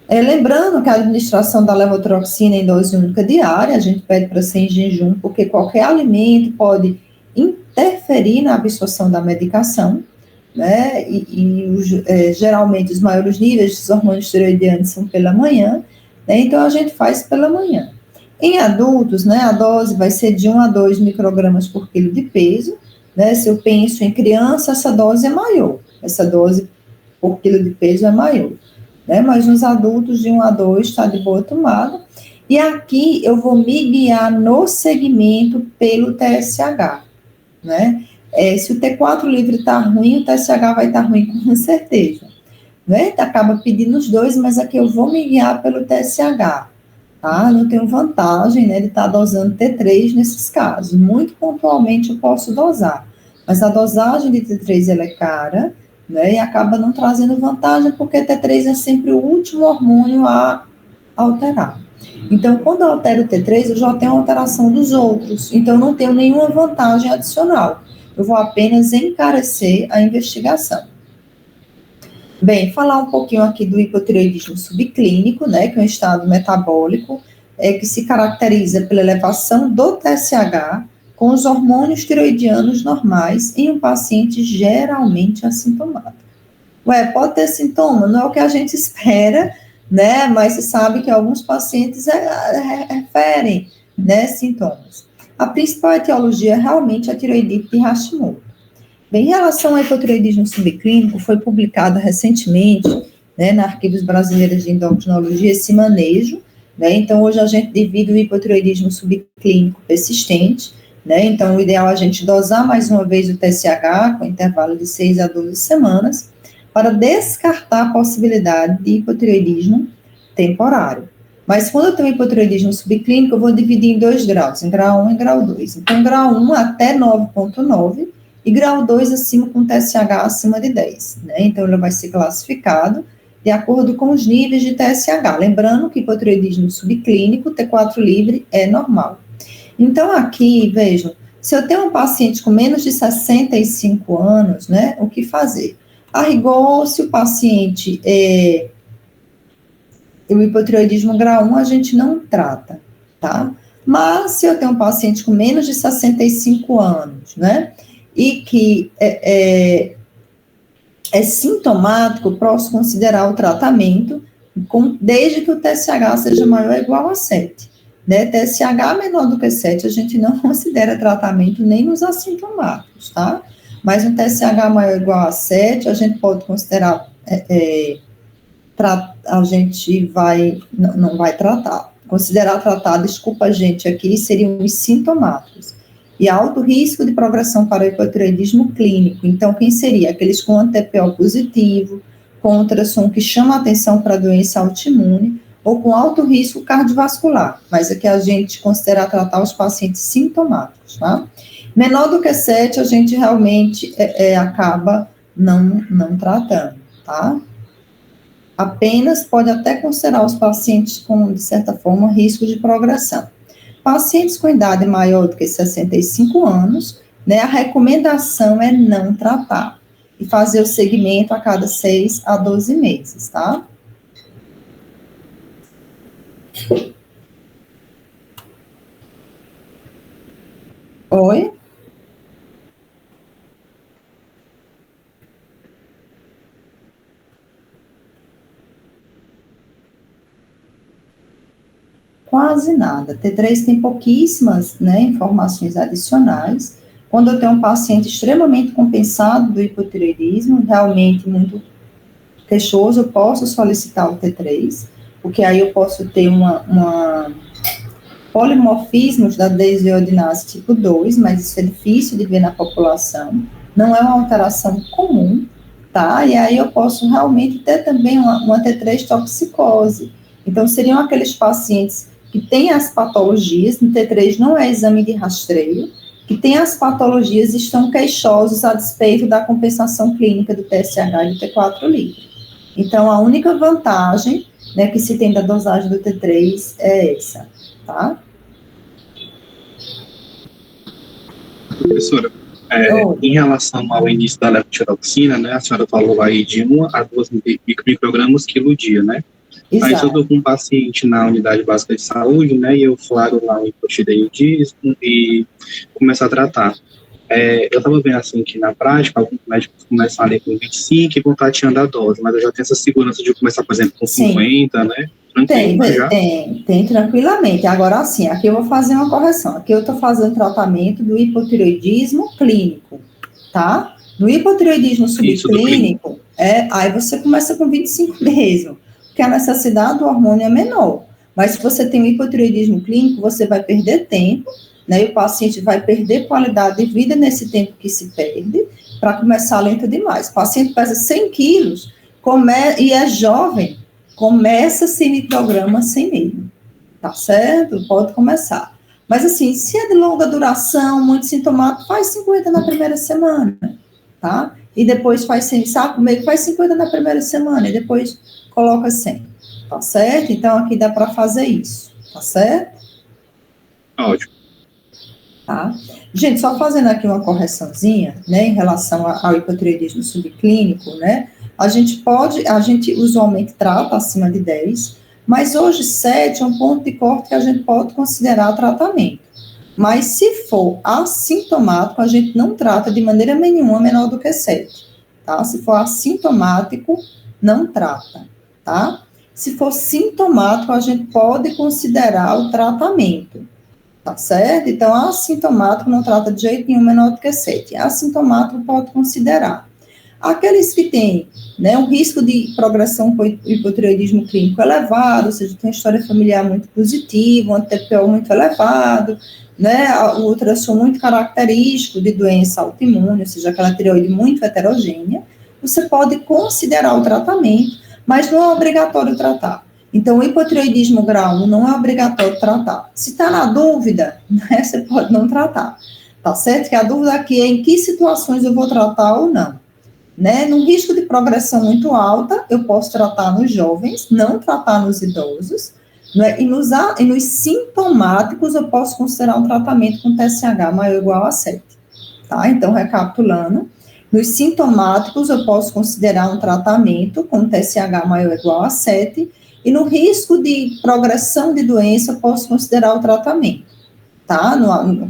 Speaker 2: Lembrando que a administração da levotiroxina em dose única diária, a gente pede para ser em jejum, porque qualquer alimento pode interferir na absorção da medicação, né, geralmente os maiores níveis dos hormônios tireoidianos são pela manhã, né, então a gente faz pela manhã. Em adultos, né, a dose vai ser de 1 a 2 microgramas por quilo de peso, né, se eu penso em criança, essa dose é maior, essa dose por quilo de peso é maior, né, mas nos adultos de 1 a 2 está de boa tomada, e aqui eu vou me guiar no segmento pelo TSH, né? Se o T4 livre está ruim, o TSH vai estar ruim com certeza, né? Acaba pedindo os dois, mas aqui eu vou me guiar pelo TSH, tá? Não tenho vantagem, né, de estar dosando T3 nesses casos, muito pontualmente eu posso dosar, mas a dosagem de T3 ela é cara, né, e acaba não trazendo vantagem, porque T3 é sempre o último hormônio a alterar. Então, quando eu altero o T3, eu já tenho a alteração dos outros, então eu não tenho nenhuma vantagem adicional, eu vou apenas encarecer a investigação. Bem, falar um pouquinho aqui do hipotireoidismo subclínico, né, que é um estado metabólico, que se caracteriza pela elevação do TSH com os hormônios tireoidianos normais em um paciente geralmente assintomático. Pode ter sintoma, não é o que a gente espera, né, mas se sabe que alguns pacientes referem, né, sintomas. A principal etiologia é realmente a tireoidite de Hashimoto. Bem, em relação ao hipotireoidismo subclínico, foi publicado recentemente, né, na Arquivos Brasileiros de Endocrinologia, esse manejo, né, então hoje a gente divide o hipotireoidismo subclínico persistente, né, então o ideal é a gente dosar mais uma vez o TSH, com intervalo de 6 a 12 semanas, para descartar a possibilidade de hipotireoidismo temporário. Mas quando eu tenho hipotireoidismo subclínico, eu vou dividir em 2 graus, em grau 1 e grau 2. Então, grau 1 até 9,9 e grau 2 acima com TSH acima de 10, né? Então, ele vai ser classificado de acordo com os níveis de TSH. Lembrando que hipotireoidismo subclínico, T4 livre, é normal. Então, aqui, vejam, se eu tenho um paciente com menos de 65 anos, né, o que fazer? A rigor, se o paciente o hipotireoidismo grau 1, a gente não trata, tá? Mas se eu tenho um paciente com menos de 65 anos, né, e que é sintomático, posso considerar o tratamento desde que o TSH seja maior ou igual a 7. Né? TSH menor do que 7, a gente não considera tratamento nem nos assintomáticos, tá? Mas um TSH maior ou igual a 7, a gente pode considerar, a gente não vai tratar. Considerar tratar, desculpa a gente aqui, seriam os sintomáticos. E alto risco de progressão para o hipotireoidismo clínico. Então, quem seria? Aqueles com ante-TPO positivo, com ultrassom que chama a atenção para a doença autoimune, ou com alto risco cardiovascular, mas aqui a gente considera tratar os pacientes sintomáticos, tá? Menor do que 7, a gente realmente acaba não tratando, tá? Apenas pode até considerar os pacientes com, de certa forma, risco de progressão. Pacientes com idade maior do que 65 anos, né, a recomendação é não tratar e fazer o segmento a cada 6 a 12 meses, tá? Oi? Quase nada. T3 tem pouquíssimas, né, informações adicionais. Quando eu tenho um paciente extremamente compensado do hipotireoidismo, realmente muito queixoso, eu posso solicitar o T3, porque aí eu posso ter uma polimorfismos da desiodenase tipo 2, mas isso é difícil de ver na população, não é uma alteração comum, tá? E aí eu posso realmente ter também uma T3 toxicose. Então, seriam aqueles pacientes que têm as patologias, no T3 não é exame de rastreio, que têm as patologias e estão queixosos a despeito da compensação clínica do TSH e do T4 livre. Então, a única vantagem, né, que se tem da dosagem do T3 é essa, tá?
Speaker 1: Professora, em relação ao início da levotiroxina, né, a senhora falou aí de 1 a 2 microgramas quilo dia, né?
Speaker 2: Exato.
Speaker 1: Aí se eu estou com um paciente na unidade básica de saúde, né, e eu flago lá o hipotireoidismo e começo a tratar. Eu estava vendo assim que na prática, alguns médicos começam ali com 25 e vão tateando a dose, mas eu já tenho essa segurança de começar, por exemplo, com 50, né?
Speaker 2: Tem tranquilamente. Agora, sim, aqui eu vou fazer uma correção. Aqui eu estou fazendo tratamento do hipotireoidismo clínico, tá? No hipotireoidismo subclínico, aí você começa com 25 mesmo, porque a necessidade do hormônio é menor. Mas se você tem um hipotireoidismo clínico, você vai perder tempo, né? E o paciente vai perder qualidade de vida nesse tempo que se perde, para começar lento demais. O paciente pesa 100 quilos e é jovem, começa sem micrograma sem medo, tá certo? Pode começar. Mas assim, se é de longa duração, muito sintomático, faz 50 na primeira semana, tá? E depois faz 100, sabe? Meio que faz 50 na primeira semana e depois coloca 100, tá certo? Então aqui dá para fazer isso, tá certo?
Speaker 1: Ótimo.
Speaker 2: Tá? Gente, só fazendo aqui uma correçãozinha, né, em relação ao hipotireoidismo subclínico, né, a gente usualmente trata acima de 10, mas hoje 7 é um ponto de corte que a gente pode considerar tratamento. Mas se for assintomático, a gente não trata de maneira nenhuma menor do que 7, tá? Se for assintomático, não trata, tá? Se for sintomático, a gente pode considerar o tratamento. Tá certo? Então, assintomático não trata de jeito nenhum menor do que 7. Assintomático pode considerar. Aqueles que têm, né, um risco de progressão com hipotireoidismo clínico elevado, ou seja, tem uma história familiar muito positiva, um anti-TPO muito elevado, né, o ultrassom muito característico de doença autoimune, ou seja, aquela tireoide muito heterogênea, você pode considerar o tratamento, mas não é obrigatório tratar. Então, o hipotireoidismo grau 1 não é obrigatório tratar. Se está na dúvida, né, você pode não tratar, tá certo? Que a dúvida aqui é em que situações eu vou tratar ou não. Né? No risco de progressão muito alta, eu posso tratar nos jovens, não tratar nos idosos, né? E nos sintomáticos, eu posso considerar um tratamento com TSH maior ou igual a 7. Tá? Então, recapitulando, nos sintomáticos, eu posso considerar um tratamento com TSH maior ou igual a 7, e no risco de progressão de doença, eu posso considerar o tratamento, tá?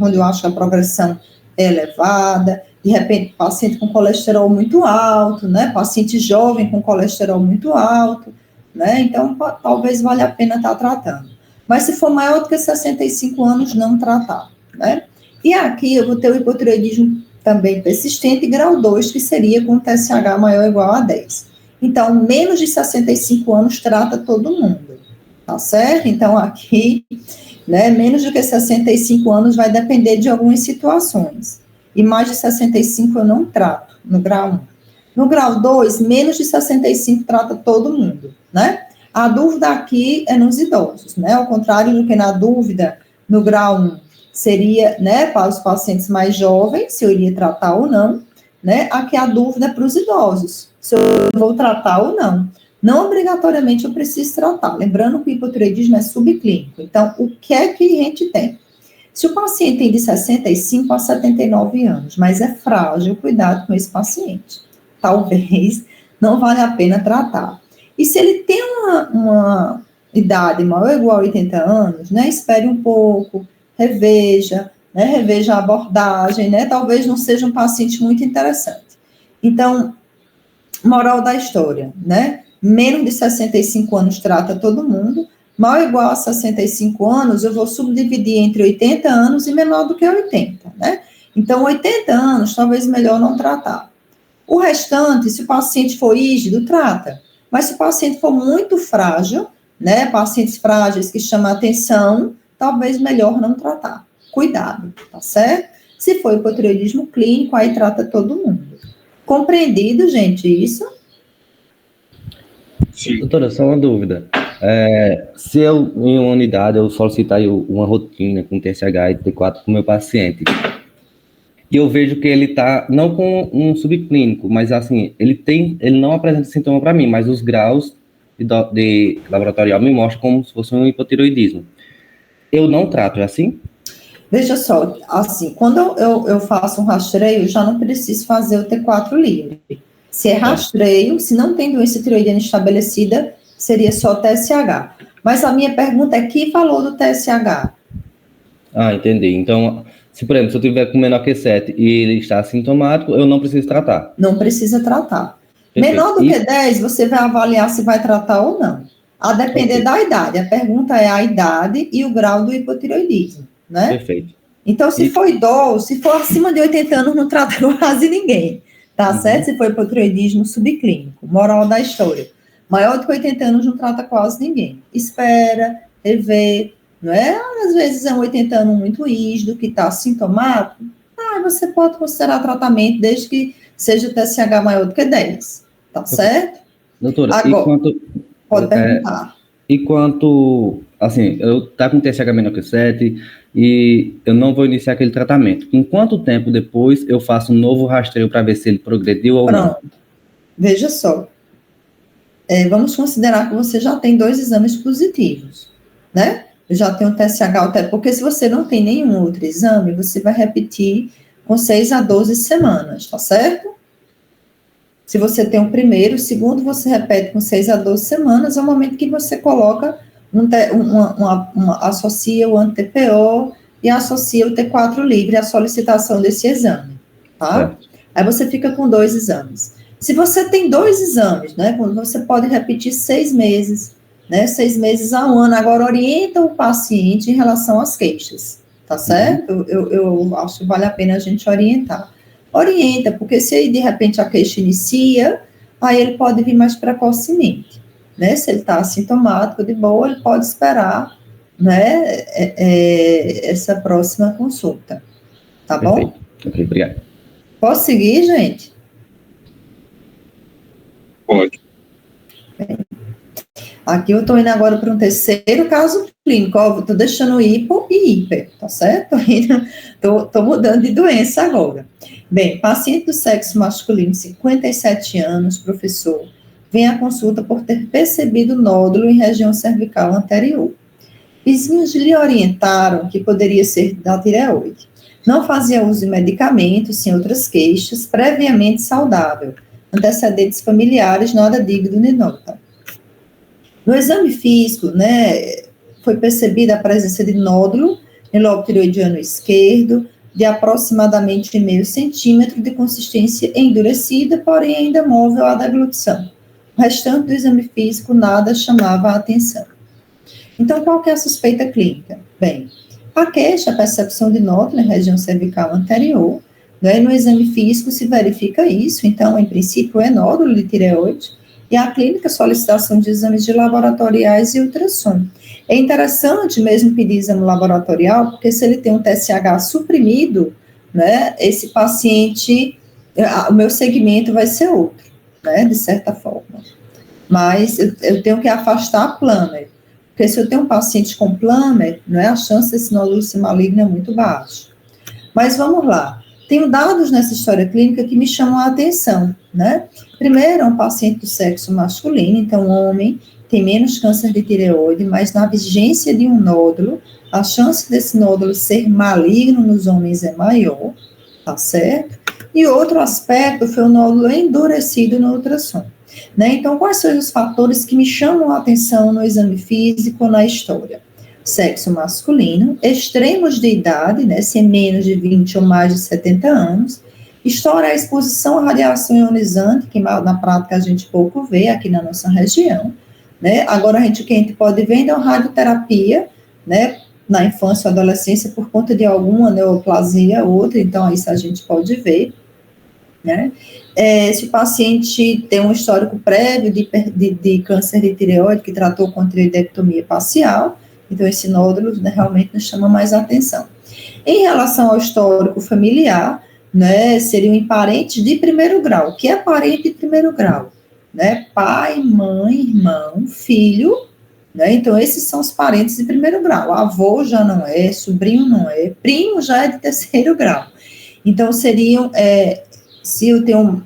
Speaker 2: Onde eu acho que a progressão é elevada, de repente, paciente com colesterol muito alto, né? Paciente jovem com colesterol muito alto, né? Então, talvez valha a pena estar tratando. Mas se for maior do que 65 anos, não tratar, né? E aqui eu vou ter o hipotireoidismo também persistente, grau 2, que seria com TSH maior ou igual a 10. Então, menos de 65 anos trata todo mundo, tá certo? Então, aqui, né, menos do que 65 anos vai depender de algumas situações. E mais de 65 eu não trato, no grau 1. No grau 2, menos de 65 trata todo mundo, né? A dúvida aqui é nos idosos, né? Ao contrário do que na dúvida, no grau 1, seria, né, para os pacientes mais jovens, se eu iria tratar ou não, né? Aqui a dúvida é para os idosos, se eu vou tratar ou não. Não obrigatoriamente eu preciso tratar. Lembrando que o hipotireoidismo é subclínico. Então, o que é que a gente tem? Se o paciente tem de 65 a 79 anos, mas é frágil, cuidado com esse paciente. Talvez não valha a pena tratar. E se ele tem uma idade maior ou igual a 80 anos, né, espere um pouco, reveja, né, reveja a abordagem, né, talvez não seja um paciente muito interessante. Então, moral da história, né, menos de 65 anos trata todo mundo, mal igual a 65 anos, eu vou subdividir entre 80 anos e menor do que 80, né, então 80 anos, talvez melhor não tratar. O restante, se o paciente for rígido, trata, mas se o paciente for muito frágil, né, pacientes frágeis que chamam a atenção, talvez melhor não tratar. Cuidado, tá certo? Se for hipotireoidismo clínico, aí trata todo mundo. Compreendido, gente, isso?
Speaker 1: Sim.
Speaker 3: Doutora, só uma dúvida. Se eu, em uma unidade, eu solicitar uma rotina com TSH e T4 para o meu paciente, e eu vejo que ele está, não com um subclínico, mas assim, ele não apresenta sintoma para mim, mas os graus de laboratorial me mostram como se fosse um hipotireoidismo. Eu não trato, é assim?
Speaker 2: Veja só, assim, quando eu faço um rastreio, já não preciso fazer o T4 livre. Se é rastreio, se não tem doença tireoidiana estabelecida, seria só TSH. Mas a minha pergunta é, quem falou do TSH?
Speaker 3: Ah, entendi. Então, por exemplo, se eu tiver com menor que 7 e ele está assintomático, eu não preciso tratar.
Speaker 2: Não precisa tratar.
Speaker 3: Perfeito.
Speaker 2: Menor do que 10, você vai avaliar se vai tratar ou não. A depender da idade. A pergunta é a idade e o grau do hipotireoidismo, né?
Speaker 3: Perfeito.
Speaker 2: Então, se for idoso, se for acima de 80 anos, não trata quase ninguém, tá certo? Se for hipotireoidismo subclínico. Moral da história. Maior de 80 anos, não trata quase ninguém. Espera, revê, não é? Às vezes é um 80 anos muito rígido, que está sintomático. Você pode considerar tratamento desde que seja o TSH maior do que 10, tá certo?
Speaker 3: Doutora,
Speaker 2: agora, pode perguntar.
Speaker 3: E quanto, assim, eu tá com TSH menor que 7 e eu não vou iniciar aquele tratamento. Em quanto tempo depois eu faço um novo rastreio para ver se ele progrediu ou não?
Speaker 2: Veja só. Vamos considerar que você já tem 2 exames positivos, né? Já tem o TSH, porque se você não tem nenhum outro exame, você vai repetir com 6 a 12 semanas, tá certo? Se você tem o primeiro, o segundo você repete com 6 a 12 semanas, é o momento que você coloca, associa o anti-TPO e associa o T4 livre à solicitação desse exame, tá? Aí você fica com 2 exames. Se você tem 2 exames, né, você pode repetir 6 meses, né, 6 meses a 1 ano, agora orienta o paciente em relação às queixas, tá certo? Eu acho que vale a pena a gente orientar. Orienta, porque se aí, de repente, a queixa inicia, aí ele pode vir mais precocemente, né? Se ele está assintomático, de boa, ele pode esperar, né, essa próxima consulta, tá bom?
Speaker 3: Ok, obrigado.
Speaker 2: Posso seguir, gente?
Speaker 1: Pode.
Speaker 2: Aqui eu estou indo agora para um terceiro caso clínico, ó, estou deixando hipo e hiper, tá certo? Estou mudando de doença agora. Bem, paciente do sexo masculino, 57 anos, professor, vem à consulta por ter percebido nódulo em região cervical anterior. Vizinhos lhe orientaram que poderia ser da tireoide. Não fazia uso de medicamentos, sem outras queixas, previamente saudável. Antecedentes familiares, nada digno de nota. No exame físico, né, foi percebida a presença de nódulo no lobo tireoidiano esquerdo, de aproximadamente meio centímetro de consistência endurecida, porém ainda móvel à deglutição. O restante do exame físico nada chamava a atenção. Então, qual que é a suspeita clínica? Bem, a queixa, a percepção de nódulo na região cervical anterior, né, no exame físico se verifica isso, então, em princípio, é nódulo de tireoide, e a clínica solicitação de exames de laboratoriais e ultrassom. É interessante mesmo pedir exame laboratorial, porque se ele tem um TSH suprimido, né, esse paciente, o meu segmento vai ser outro, né, de certa forma. Mas eu tenho que afastar a Plummer, porque se eu tenho um paciente com Plummer, né, a chance desse nódulo ser maligno é muito baixa. Mas vamos lá. Tenho dados nessa história clínica que me chamam a atenção, né? Primeiro, é um paciente do sexo masculino, então, homem, tem menos câncer de tireoide, mas na vigência de um nódulo, a chance desse nódulo ser maligno nos homens é maior, tá certo? E outro aspecto foi o nódulo endurecido no ultrassom, né? Então, quais são os fatores que me chamam a atenção no exame físico, na história? sexo masculino, extremos de idade, né, se é menos de 20 ou mais de 70 anos, história à exposição à radiação ionizante, que na prática a gente pouco vê aqui na nossa região, né, agora o que a gente pode ver é a radioterapia, né, na infância ou adolescência, por conta de alguma neoplasia ou outra, então isso a gente pode ver, né, se o paciente tem um histórico prévio de câncer de tireoide, que tratou com tireoidectomia parcial, então esse nódulo, né, realmente nos chama mais atenção. Em relação ao histórico familiar, né, seriam em parentes de primeiro grau. O que é parente de primeiro grau? Né, pai, mãe, irmão, filho, né, então esses são os parentes de primeiro grau. Avô já não é, sobrinho não é, primo já é de terceiro grau. Então seriam, se eu tenho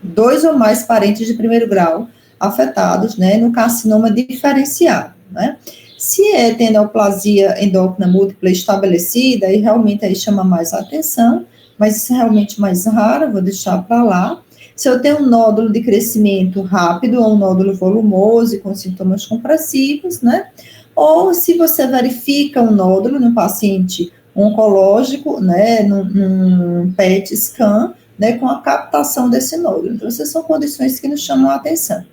Speaker 2: dois ou mais parentes de primeiro grau afetados, né, no carcinoma diferenciado, né. Se tem neoplasia endócrina múltipla estabelecida, aí realmente aí chama mais atenção, mas isso é realmente mais raro, vou deixar para lá. Se eu tenho um nódulo de crescimento rápido ou um nódulo volumoso e com sintomas compressivos, né, ou se você verifica um nódulo no paciente oncológico, né, num PET scan, né, com a captação desse nódulo. Então, essas são condições que nos chamam a atenção.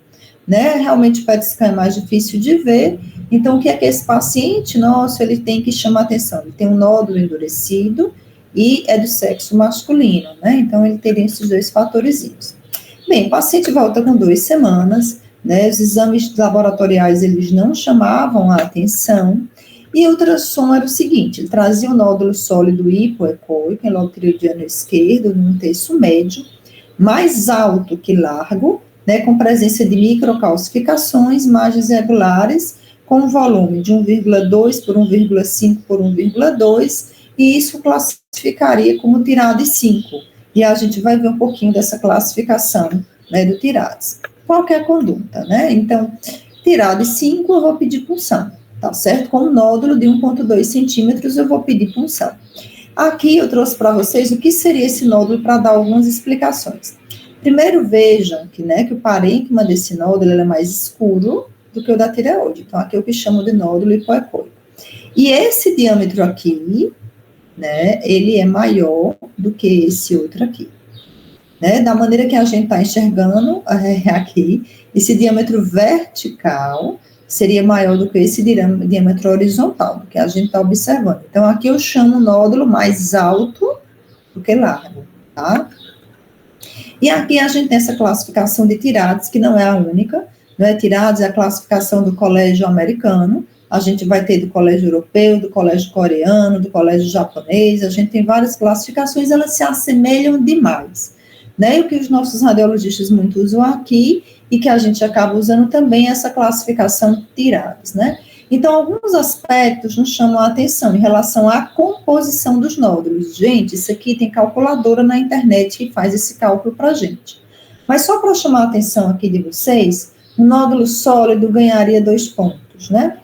Speaker 2: Né, realmente o PET scan é mais difícil de ver, então o que é que esse paciente nosso, ele tem que chamar atenção? Ele tem um nódulo endurecido e é do sexo masculino, né, então ele teria esses dois fatorzinhos. Bem, o paciente volta com 2 semanas, né, os exames laboratoriais, eles não chamavam a atenção, e o ultrassom era o seguinte, ele trazia um nódulo sólido hipoecóico, em lobo tireoidiano esquerdo, num terço médio, mais alto que largo, né, com presença de microcalcificações, margens regulares, com volume de 1,2 por 1,5 por 1,2, e isso classificaria como tirade 5. E a gente vai ver um pouquinho dessa classificação, né, do tirades. Qual que é a conduta, né? Então, tirade 5, eu vou pedir punção, tá certo? Com um nódulo de 1,2 centímetros, eu vou pedir punção. Aqui eu trouxe para vocês o que seria esse nódulo para dar algumas explicações. Primeiro vejam que, né, que o parênquima desse nódulo é mais escuro do que o da tireoide. Então, aqui é o que chamo de nódulo hipoecóico. E esse diâmetro aqui, né, ele é maior do que esse outro aqui. Né, da maneira que a gente está enxergando aqui, esse diâmetro vertical seria maior do que esse diâmetro horizontal, do que a gente está observando. Então, aqui eu chamo o nódulo mais alto do que largo, tá? E aqui a gente tem essa classificação de tirades, que não é a única, né? Tirades é a classificação do colégio americano, a gente vai ter do colégio europeu, do colégio coreano, do colégio japonês, a gente tem várias classificações, elas se assemelham demais, né? E o que os nossos radiologistas muito usam aqui, e que a gente acaba usando também essa classificação de tirades, né? Então, alguns aspectos nos chamam a atenção em relação à composição dos nódulos. Gente, isso aqui tem calculadora na internet que faz esse cálculo para a gente. Mas só para chamar a atenção aqui de vocês, um nódulo sólido ganharia 2 pontos, né?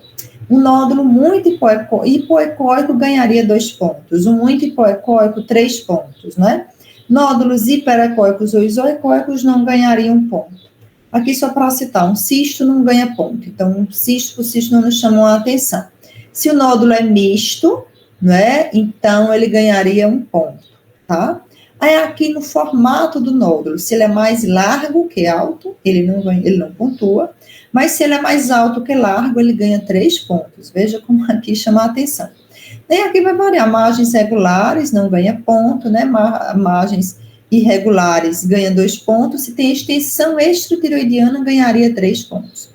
Speaker 2: Um nódulo muito hipoecóico ganharia 2 pontos. Um muito hipoecóico, 3 pontos, né? Nódulos hiperecóicos ou isoecóicos não ganhariam 1 ponto. Aqui só para citar, um cisto não ganha ponto, então um cisto por cisto não nos chamou a atenção. Se o nódulo é misto, né, então ele ganharia 1 ponto, tá? Aí aqui no formato do nódulo, se ele é mais largo que alto, ele não pontua, mas se ele é mais alto que largo, ele ganha 3 pontos. Veja como aqui chama a atenção. E aqui vai variar, margens regulares não ganha ponto, né, margens irregulares ganha 2 pontos, se tem extensão extratireoidiana, ganharia 3 pontos.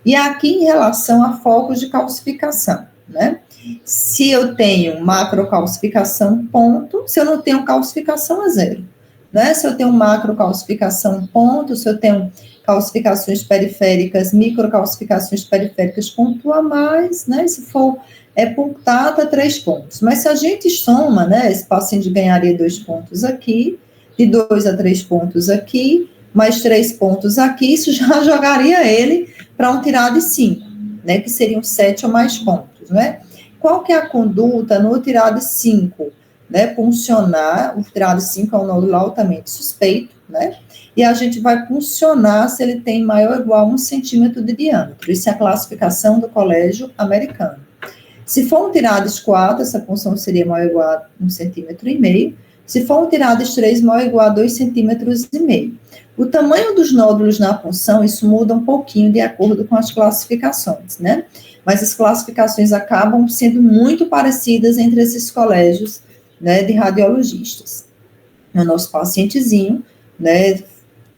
Speaker 2: E aqui em relação a focos de calcificação, né? Se eu tenho macrocalcificação, ponto, se eu não tenho calcificação, é 0. Né? Se eu tenho macrocalcificação, ponto, se eu tenho calcificações periféricas, microcalcificações periféricas, pontua mais, né? Se for punctata, 3 pontos. Mas se a gente soma, né, esse paciente ganharia 2 pontos aqui, de 2 a 3 pontos aqui, mais 3 pontos aqui, isso já jogaria ele para um tirade 5, né, que seriam 7 ou mais pontos, né? Qual que é a conduta no tirade 5? Né, puncionar, o tirade 5 é um nódulo altamente suspeito, né? E a gente vai funcionar se ele tem maior ou igual a 1 centímetro de diâmetro. Isso é a classificação do Colégio Americano. Se for um Tirades 4, essa punção seria maior ou igual a 1,5 centímetro. Se for um Tirades 3, maior ou igual a 2,5 centímetros. O tamanho dos nódulos na punção, isso muda um pouquinho de acordo com as classificações, né? Mas as classificações acabam sendo muito parecidas entre esses colégios, né, de radiologistas. O nosso pacientezinho, né,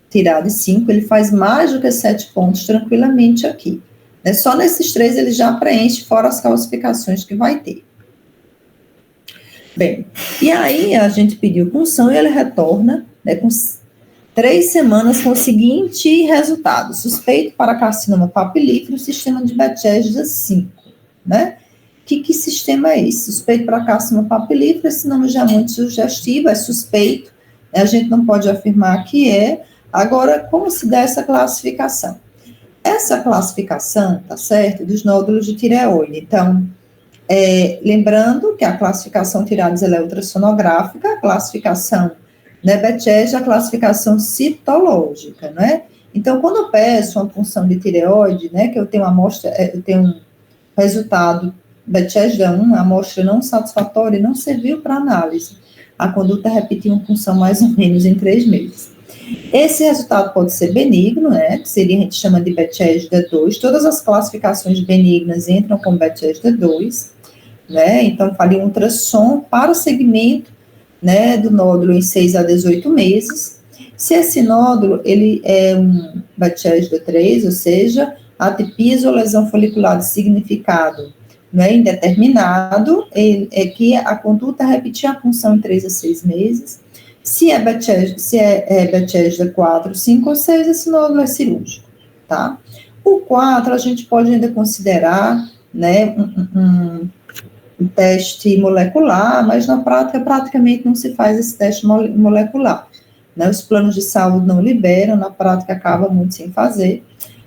Speaker 2: Tirades 5, ele faz mais do que 7 pontos tranquilamente aqui. Né? Só nesses 3 ele já preenche, fora as classificações que vai ter. Bem, e aí a gente pediu punção e ele retorna, né, com 3 semanas com o seguinte resultado: suspeito para carcinoma papilífero, sistema de Bethesda 5, né? Que sistema é esse? Suspeito para carcinoma papilífero, esse nome já é muito sugestivo, é suspeito, né? A gente não pode afirmar que é. Agora, como se dá essa classificação? Essa classificação, tá certo, dos nódulos de tireoide. Então, lembrando que a classificação Tirades ela é ultrassonográfica, a classificação, né, Bethesda, a classificação citológica, né? Então, quando eu peço uma punção de tireoide, né, que eu tenho amostra, eu tenho um resultado Bethesda 1, a amostra não satisfatória, não serviu para análise. A conduta repetiu uma punção mais ou menos em 3 meses. Esse resultado pode ser benigno, né, que seria, a gente chama de Bethesda 2, todas as classificações benignas entram com Bethesda 2, né, então faria um ultrassom para o segmento, né, do nódulo em 6 a 18 meses. Se esse nódulo, ele é um Bethesda 3, ou seja, atipia ou lesão folicular de significado, né, indeterminado, é que a conduta repetir a função em 3 a 6 meses. Se é Bethesda 4, 5 ou 6, esse nódulo é cirúrgico, tá? O 4, a gente pode ainda considerar, né, um teste molecular, mas na prática, praticamente não se faz esse teste molecular, né? Os planos de saúde não liberam, na prática acaba muito sem fazer,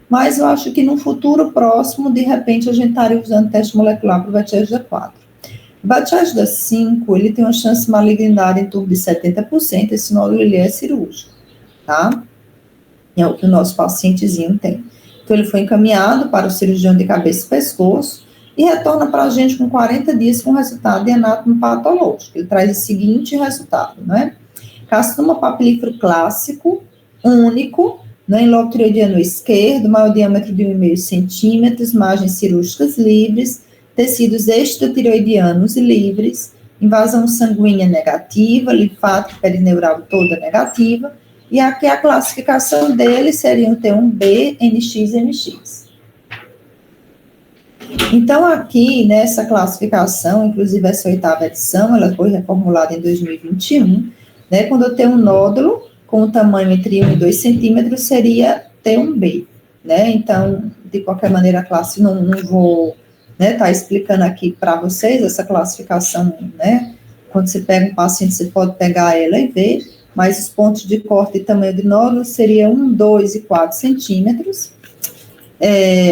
Speaker 2: mas eu acho que no futuro próximo, de repente, a gente estaria usando teste molecular para o Bethesda 4. O Bethesda 5, ele tem uma chance de malignidade em torno de 70%, esse nódulo ele é cirúrgico, tá? É o que o nosso pacientezinho tem. Então, ele foi encaminhado para o cirurgião de cabeça e pescoço, e retorna para a gente com 40 dias com resultado de anátomo patológico. Ele traz o seguinte resultado, né? Carcinoma papilífero clássico, único, né, em lobo tireoidiano esquerdo, maior diâmetro de 1,5 centímetros, margens cirúrgicas livres, tecidos extratireoidianos livres, invasão sanguínea negativa, linfática perineural toda negativa, e aqui a classificação dele seria um T1B, NX, MX. Então, aqui, nessa classificação, inclusive essa 8ª edição, ela foi reformulada em 2021, né, quando eu tenho um nódulo com o tamanho entre 1 e 2 centímetros, seria T1B, né, então, de qualquer maneira, a classe, não vou, né, tá explicando aqui para vocês essa classificação, né, quando você pega um paciente, você pode pegar ela e ver, mas os pontos de corte e tamanho de nódulo seria 1, 2 e 4 centímetros,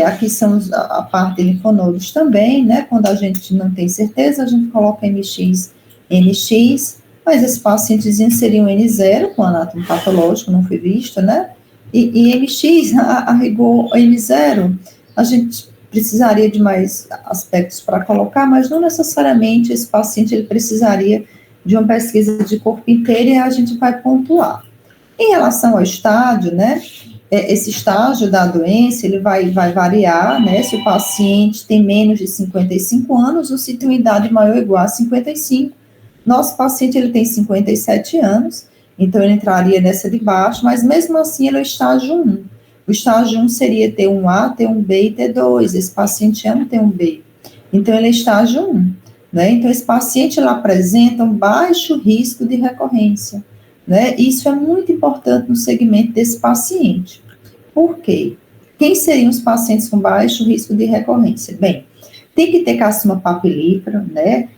Speaker 2: aqui são a parte de linfonodos também, né, quando a gente não tem certeza, a gente coloca MX, NX, mas esse pacientezinho seria um N0, com anátomo patológico, não foi visto, né, e MX, a rigor N0, a gente precisaria de mais aspectos para colocar, mas não necessariamente esse paciente, ele precisaria de uma pesquisa de corpo inteiro e a gente vai pontuar. Em relação ao estádio, né, esse estágio da doença, ele vai variar, né, se o paciente tem menos de 55 anos ou se tem uma idade maior ou igual a 55. Nosso paciente, ele tem 57 anos, então ele entraria nessa de baixo, mas mesmo assim ele é o estágio 1. O estágio 1 seria T1A, T1B e T2, esse paciente é um T1B, então ele é estágio 1, né, então esse paciente, ele apresenta um baixo risco de recorrência, né? Isso é muito importante no segmento desse paciente. Por quê? Quem seriam os pacientes com baixo risco de recorrência? Bem, tem que ter carcinoma papilífero, né?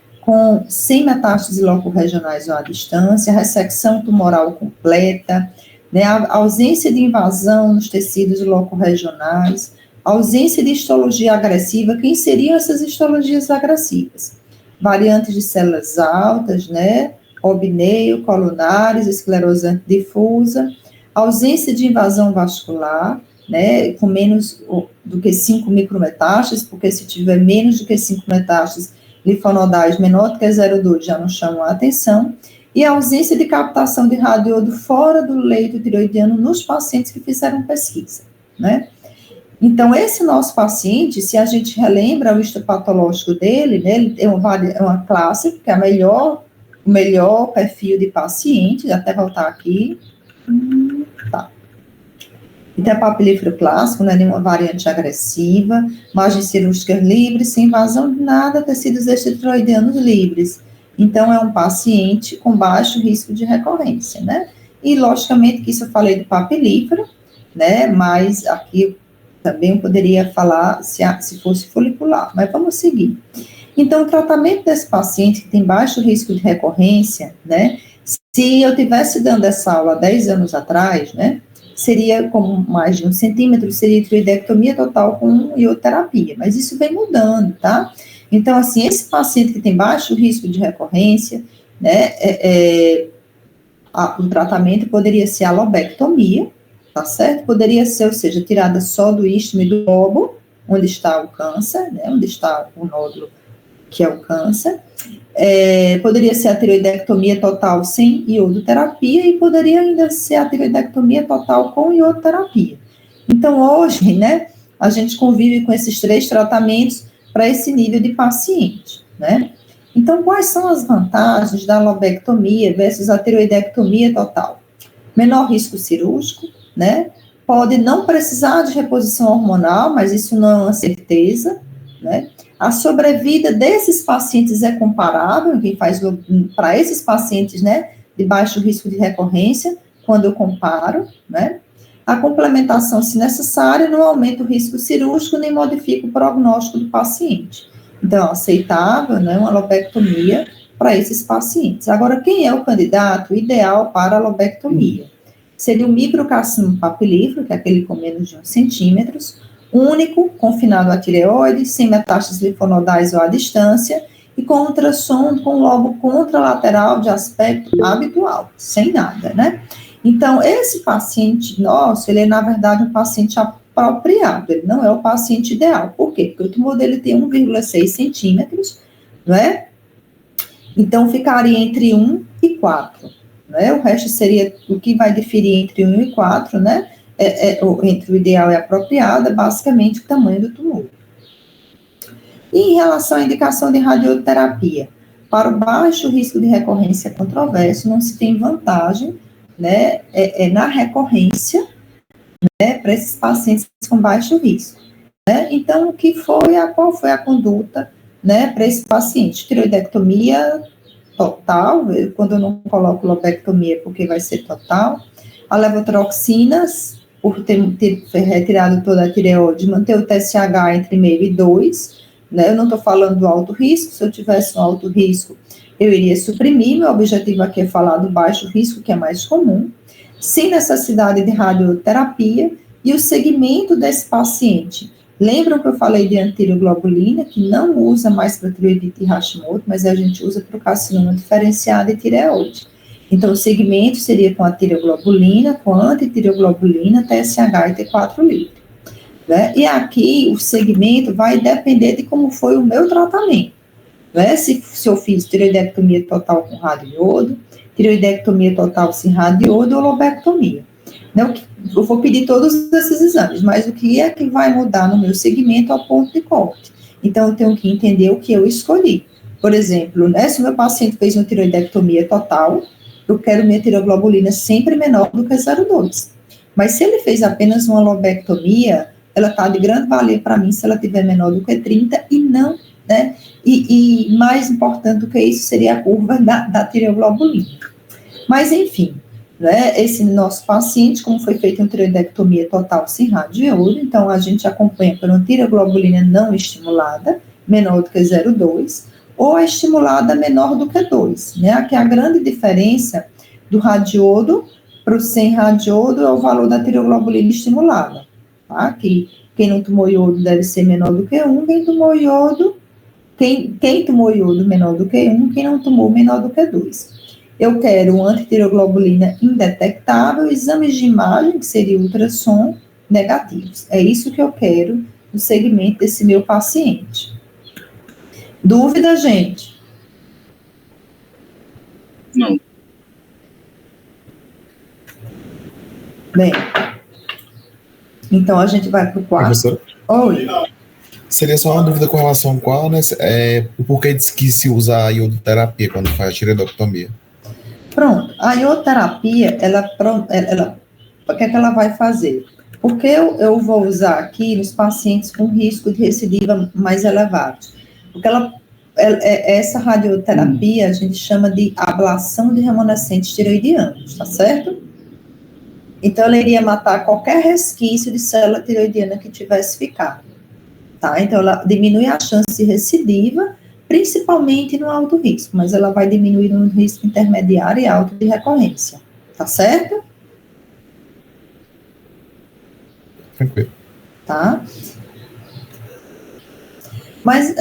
Speaker 2: Sem metástases locorregionais ou à distância, ressecção tumoral completa, né? A ausência de invasão nos tecidos locorregionais, ausência de histologia agressiva. Quem seriam essas histologias agressivas? Variantes de células altas, né? obneio, colunares, esclerose difusa, ausência de invasão vascular, né, com menos do que 5 micrometástases, porque se tiver menos do que 5 metástases, linfonodais menor do que 0,2 já não chamam a atenção, e a ausência de captação de radiodo fora do leito tiroidiano nos pacientes que fizeram pesquisa, né. Então, esse nosso paciente, se a gente relembra o histopatológico dele, né, ele tem uma classe, que é o melhor perfil de paciente, até voltar aqui, tá. Então, é papilífero clássico, não é nenhuma variante agressiva, margens cirúrgicas livres, sem invasão de nada, tecidos extratiroidianos livres. Então, é um paciente com baixo risco de recorrência, né? E, logicamente, que isso eu falei do papilífero, né? Mas aqui também poderia falar se fosse folicular, mas vamos seguir. Então, o tratamento desse paciente que tem baixo risco de recorrência, né? Se eu tivesse dando essa aula 10 anos atrás, né? Seria com mais de 1 centímetro, seria tiroidectomia total com ioterapia, mas isso vem mudando, tá? Então, assim, esse paciente que tem baixo risco de recorrência, né, o tratamento poderia ser a lobectomia, tá certo? Poderia ser, ou seja, tirada só do istmo e do lobo, onde está o câncer, né, onde está o nódulo que é o câncer. Poderia ser a tiroidectomia total sem iodoterapia e poderia ainda ser a tiroidectomia total com iodoterapia. Então, hoje, né, a gente convive com esses 3 tratamentos para esse nível de paciente, né? Então, quais são as vantagens da lobectomia versus a tiroidectomia total? Menor risco cirúrgico, né? Pode não precisar de reposição hormonal, mas isso não é uma certeza, né? A sobrevida desses pacientes é comparável, quem faz para esses pacientes, né, de baixo risco de recorrência, quando eu comparo, né? A complementação, se necessária, não aumenta o risco cirúrgico nem modifica o prognóstico do paciente. Então, aceitável, né, uma lobectomia para esses pacientes. Agora, quem é o candidato ideal para a lobectomia? Seria o microcarcinoma papilífero, que é aquele com menos de 1 centímetro, único, confinado à tireoide, sem metástases linfonodais ou à distância, e com ultrassom com lobo contralateral de aspecto habitual, sem nada, né? Então, esse paciente nosso, ele é, na verdade, um paciente apropriado, ele não é o paciente ideal. Por quê? Porque o tumor dele tem 1,6 centímetros, não é? Então, ficaria entre 1 e 4, né? O resto seria o que vai diferir entre 1 e 4, né? Entre o ideal e a apropriada, basicamente o tamanho do tumor. E em relação à indicação de radioterapia, para o baixo risco de recorrência controverso, não se tem vantagem, né, na recorrência, né, para esses pacientes com baixo risco. Né? Então, qual foi a conduta, né, para esse paciente? Tiroidectomia total, quando eu não coloco lobectomia, porque vai ser total, a levotiroxinas, por ter retirado toda a tireoide, manter o TSH entre 0,5 e 2, né? Eu não estou falando do alto risco, se eu tivesse um alto risco, eu iria suprimir, meu objetivo aqui é falar do baixo risco, que é mais comum, sem necessidade de radioterapia, e o segmento desse paciente. Lembram que eu falei de antiroglobulina, que não usa mais para tireoidite e Hashimoto, mas a gente usa para o carcinoma diferenciado e tireoide. Então, o segmento seria com a tireoglobulina, com a antitireoglobulina, TSH e T4 livre. Né? E aqui, o segmento vai depender de como foi o meu tratamento. Né? Se eu fiz tireoidectomia total com radioiodo, tireoidectomia total sem radioiodo ou lobectomia. Né? Eu vou pedir todos esses exames, mas o que é que vai mudar no meu segmento ao ponto de corte? Então, eu tenho que entender o que eu escolhi. Por exemplo, né, se o meu paciente fez uma tireoidectomia total, eu quero minha tireoglobulina sempre menor do que 0,2. Mas se ele fez apenas uma lobectomia, ela está de grande valia para mim se ela tiver menor do que 30 e não, né? E mais importante do que isso seria a curva da tireoglobulina. Mas, enfim, né, esse nosso paciente, como foi feita uma tireoidectomia total sem radioiodo, então a gente acompanha por uma tireoglobulina não estimulada, menor do que 0,2, ou a estimulada menor do que 2, né? Aqui a grande diferença do radiodo para o sem radiodo é o valor da tireoglobulina estimulada, tá? Que quem não tomou iodo deve ser menor do que 1, quem tomou iodo menor do que 1, quem não tomou menor do que 2. eu quero antitireoglobulina indetectável, exames de imagem, que seria ultrassom, negativos. É isso que eu quero no segmento desse meu paciente. Dúvida, gente?
Speaker 1: Não.
Speaker 2: Bem, então a gente vai para o quarto.
Speaker 4: Professora?
Speaker 2: Oi.
Speaker 4: Seria só uma dúvida com relação a qual, né, o porquê diz que se usa a iodoterapia quando faz a tireoidectomia.
Speaker 2: Pronto, a ioterapia, o que é que ela vai fazer? Porque eu vou usar aqui nos pacientes com risco de recidiva mais elevado. Porque essa radioterapia a gente chama de ablação de remanescentes tireoidianos, tá certo? Então, ela iria matar qualquer resquício de célula tireoidiana que tivesse ficado, tá? Então, ela diminui a chance de recidiva, principalmente no alto risco, mas ela vai diminuir no risco intermediário e alto de recorrência, tá certo?
Speaker 4: Tranquilo.
Speaker 2: Tá? Mas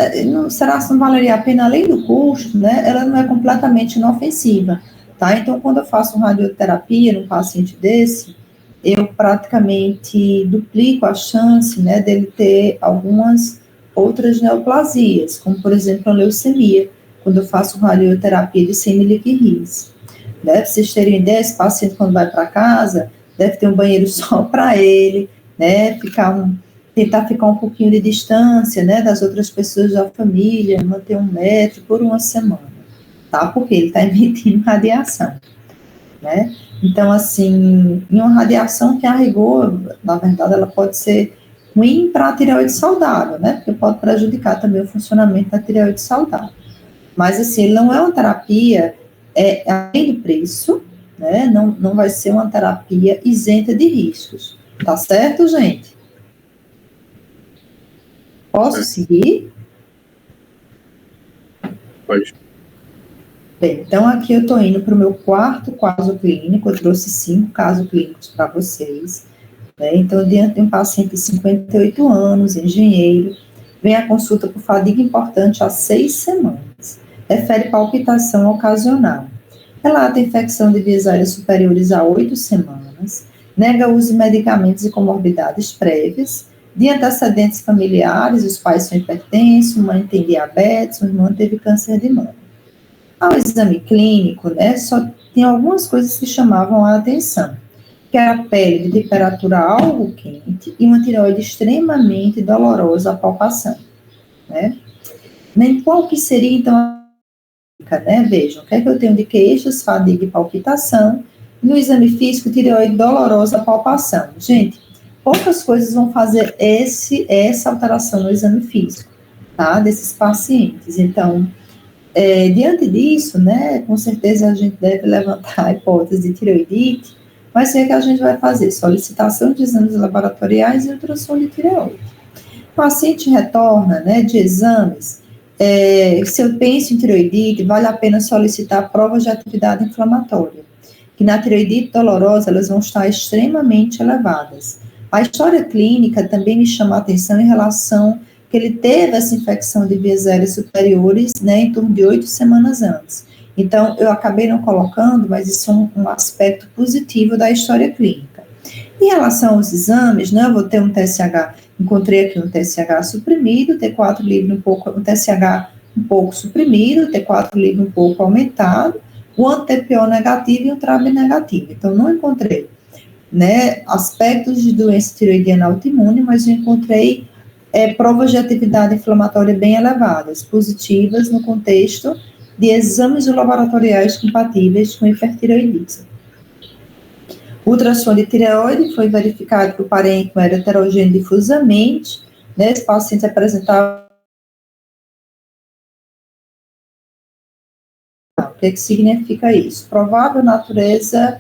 Speaker 2: será que não valeria a pena, além do custo, né? Ela não é completamente inofensiva, tá? Então, quando eu faço radioterapia num paciente desse, eu praticamente duplico a chance, né, dele ter algumas outras neoplasias, como, por exemplo, a leucemia, quando eu faço radioterapia de semiliquirris. Né? Para vocês terem ideia, esse paciente, quando vai para casa, deve ter um banheiro só para ele, né, tentar ficar um pouquinho de distância, né, das outras pessoas da família, manter 1 metro por uma semana, tá? Porque ele está emitindo radiação, né? Então, assim, em uma radiação que a rigor, na verdade, ela pode ser ruim para a tireoide saudável, né? Porque pode prejudicar também o funcionamento da tireoide saudável. Mas, assim, ele não é uma terapia, além do preço, né? Não vai ser uma terapia isenta de riscos. Tá certo, gente? Posso seguir?
Speaker 1: Pode.
Speaker 2: Bem, então aqui eu estou indo para o meu quarto caso clínico, eu trouxe 5 casos clínicos para vocês, né? Então, diante de um paciente de 58 anos, engenheiro, vem a consulta por fadiga importante há 6 semanas, refere palpitação ocasional, relata infecção de vias aéreas superiores a 8 semanas, nega uso de medicamentos e comorbidades prévias, de antecedentes familiares, os pais são hipertensos, mãe tem diabetes, o irmão teve câncer de mama. Ao exame clínico, né, só tem algumas coisas que chamavam a atenção, que era a pele de temperatura algo quente e uma tireoide extremamente dolorosa à palpação, né? Nem qual que seria, então, a né? Vejam, o que é que eu tenho de queixas, fadiga e palpitação, no exame físico, tireoide dolorosa à palpação. Gente, poucas coisas vão fazer essa alteração no exame físico, tá, desses pacientes. Então, diante disso, né, com certeza a gente deve levantar a hipótese de tireoidite, mas o que a gente vai fazer? Solicitação de exames laboratoriais e ultrassom de tireoide. O paciente retorna, né, de exames, se eu penso em tireoidite, vale a pena solicitar provas de atividade inflamatória, que na tireoidite dolorosa elas vão estar extremamente elevadas. A história clínica também me chama a atenção em relação que ele teve essa infecção de vias aéreas superiores, né, em torno de 8 semanas antes. Então, eu acabei não colocando, mas isso é um aspecto positivo da história clínica. Em relação aos exames, né, eu vou ter um TSH, encontrei aqui um TSH suprimido, T4 livre um TSH um pouco suprimido, T4 livre um pouco aumentado, o anti-TPO negativo e o TRAB negativo. Então, não encontrei, né, aspectos de doença tireoidiana autoimune, mas eu encontrei provas de atividade inflamatória bem elevadas, positivas no contexto de exames laboratoriais compatíveis com hipertireoidismo. O ultrassom de tireoide foi verificado que o parênquima era heterogêneo difusamente, né, esse paciente apresentava... O que significa isso? Provável natureza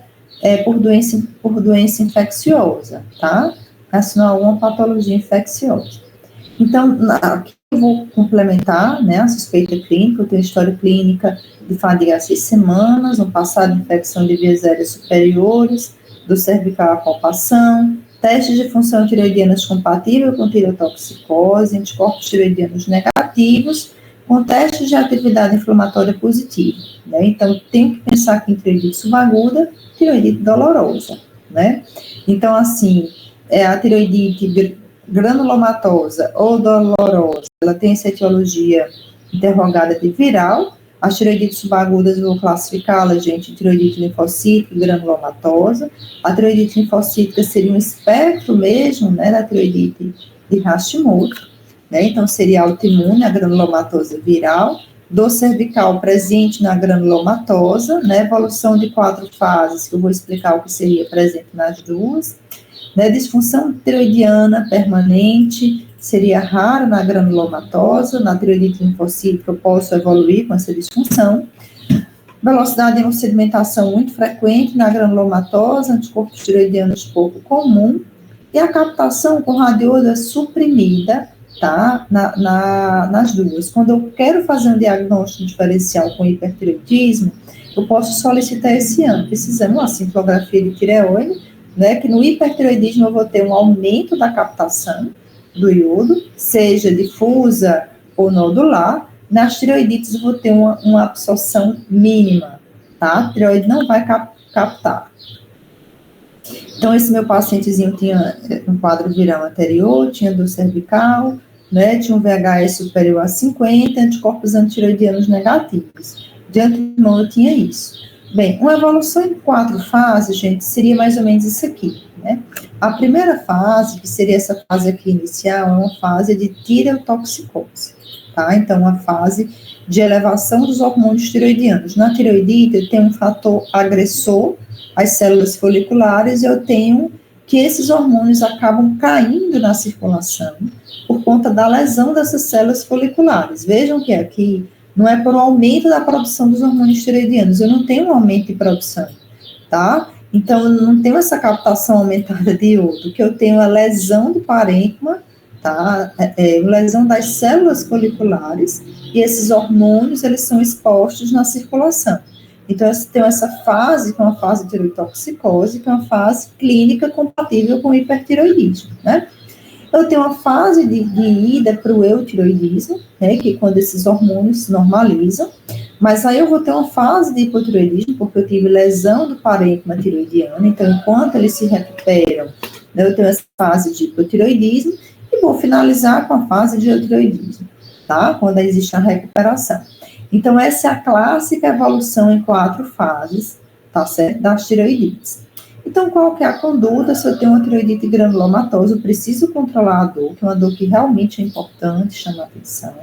Speaker 2: por doença infecciosa, tá? Assim, alguma patologia infecciosa. Então, aqui eu vou complementar, né, a suspeita clínica, eu tenho história clínica de fadiga há 6 semanas, no passado de infecção de vias aéreas superiores, do cervical à palpação, testes de função tireoidianas compatível com tireotoxicose, anticorpos tireoidianos negativos, com testes de atividade inflamatória positiva, né? Então, tenho que pensar que em tireoidite subaguda, tireoidite dolorosa, né? Então, assim, a tireoidite granulomatosa ou dolorosa, ela tem essa etiologia interrogada de viral. As tireoidites subagudas, eu vou classificá-la, gente, em tireoidite linfocítica e granulomatosa. A tireoidite linfocítica seria um espectro mesmo, né, da tireoidite de Hashimoto, né? Então, seria autoimune, a granulomatosa viral, dor cervical presente na granulomatosa, né? Evolução de 4 fases, que eu vou explicar o que seria presente nas duas, né? Disfunção tireoidiana permanente, seria rara na granulomatosa, na tireoidite linfocítica eu posso evoluir com essa disfunção. Velocidade de hemossedimentação muito frequente na granulomatosa, anticorpos tireoidianos pouco comum, e a captação com radiodo é suprimida, tá? Nas duas. Quando eu quero fazer um diagnóstico diferencial com hipertireoidismo, eu posso solicitar esse exame, uma cintilografia de tireoide, né? Que no hipertireoidismo eu vou ter um aumento da captação do iodo, seja difusa ou nodular. Nas tireoidites eu vou ter uma absorção mínima, tá? A tireoide não vai captar. Então, esse meu pacientezinho tinha um quadro viral anterior, tinha dor cervical, né, tinha um VHS superior a 50, anticorpos antireoidianos negativos. De antemão, eu tinha isso. Bem, uma evolução em 4 fases, gente, seria mais ou menos isso aqui, né? A primeira fase, que seria essa fase aqui inicial, é uma fase de tireotoxicose, tá? Então, uma fase de elevação dos hormônios tireoidianos. Na tireoidite, eu tenho um fator agressor, as células foliculares, eu tenho que esses hormônios acabam caindo na circulação por conta da lesão dessas células foliculares. Vejam que aqui não é por um aumento da produção dos hormônios tireoidianos, eu não tenho um aumento de produção, tá? Então, eu não tenho essa captação aumentada de iodo, que eu tenho a lesão do parênquima, tá? Lesão das células foliculares, e esses hormônios, eles são expostos na circulação. Então, eu tenho essa fase, que é uma fase de tireotoxicose, que é uma fase clínica compatível com o hipertireoidismo, né? Eu tenho uma fase de ida para o eutireoidismo, né, que é quando esses hormônios se normalizam, mas aí eu vou ter uma fase de hipotireoidismo, porque eu tive lesão do parênquima tireoidiano, então, enquanto eles se recuperam, né, eu tenho essa fase de hipotireoidismo, e vou finalizar com a fase de eutireoidismo, tá? Quando existe a recuperação. Então, essa é a clássica evolução em 4 fases, tá certo? Das tireoidites. Então, qual que é a conduta? Se eu tenho uma tireoidite granulomatosa, eu preciso controlar a dor, que é uma dor que realmente é importante, chama atenção,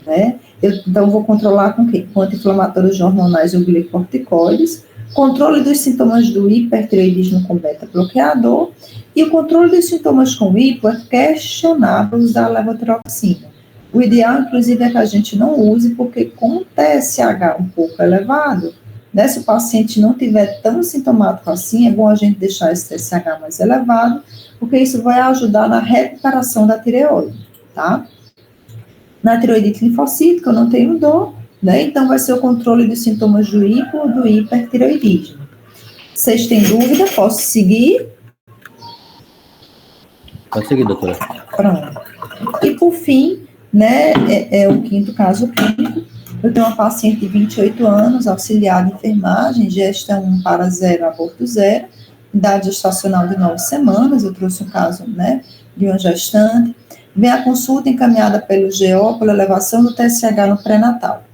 Speaker 2: né? Então, vou controlar com o quê? Com anti-inflamatórios hormonais ou glicocorticoides, controle dos sintomas do hipertireoidismo com beta-bloqueador, e o controle dos sintomas com hipo é questionável usar levotiroxina. O ideal, inclusive, é que a gente não use, porque com o TSH um pouco elevado, né, se o paciente não tiver tão sintomático assim, é bom a gente deixar esse TSH mais elevado, porque isso vai ajudar na recuperação da tireoide, tá? Na tireoidite linfocítica, eu não tenho dor, né, então vai ser o controle dos sintomas do hipo ou do hipertireoidismo. Vocês têm dúvida? Posso seguir?
Speaker 3: Pode seguir, doutora.
Speaker 2: Pronto. E por fim, né, é o 5º caso clínico. Eu tenho uma paciente de 28 anos, auxiliar de enfermagem, gestão 1 para 0, aborto 0, idade gestacional de 9 semanas, eu trouxe um caso, né, de uma gestante. Vem a consulta encaminhada pelo GO, pela elevação do TSH no pré-natal.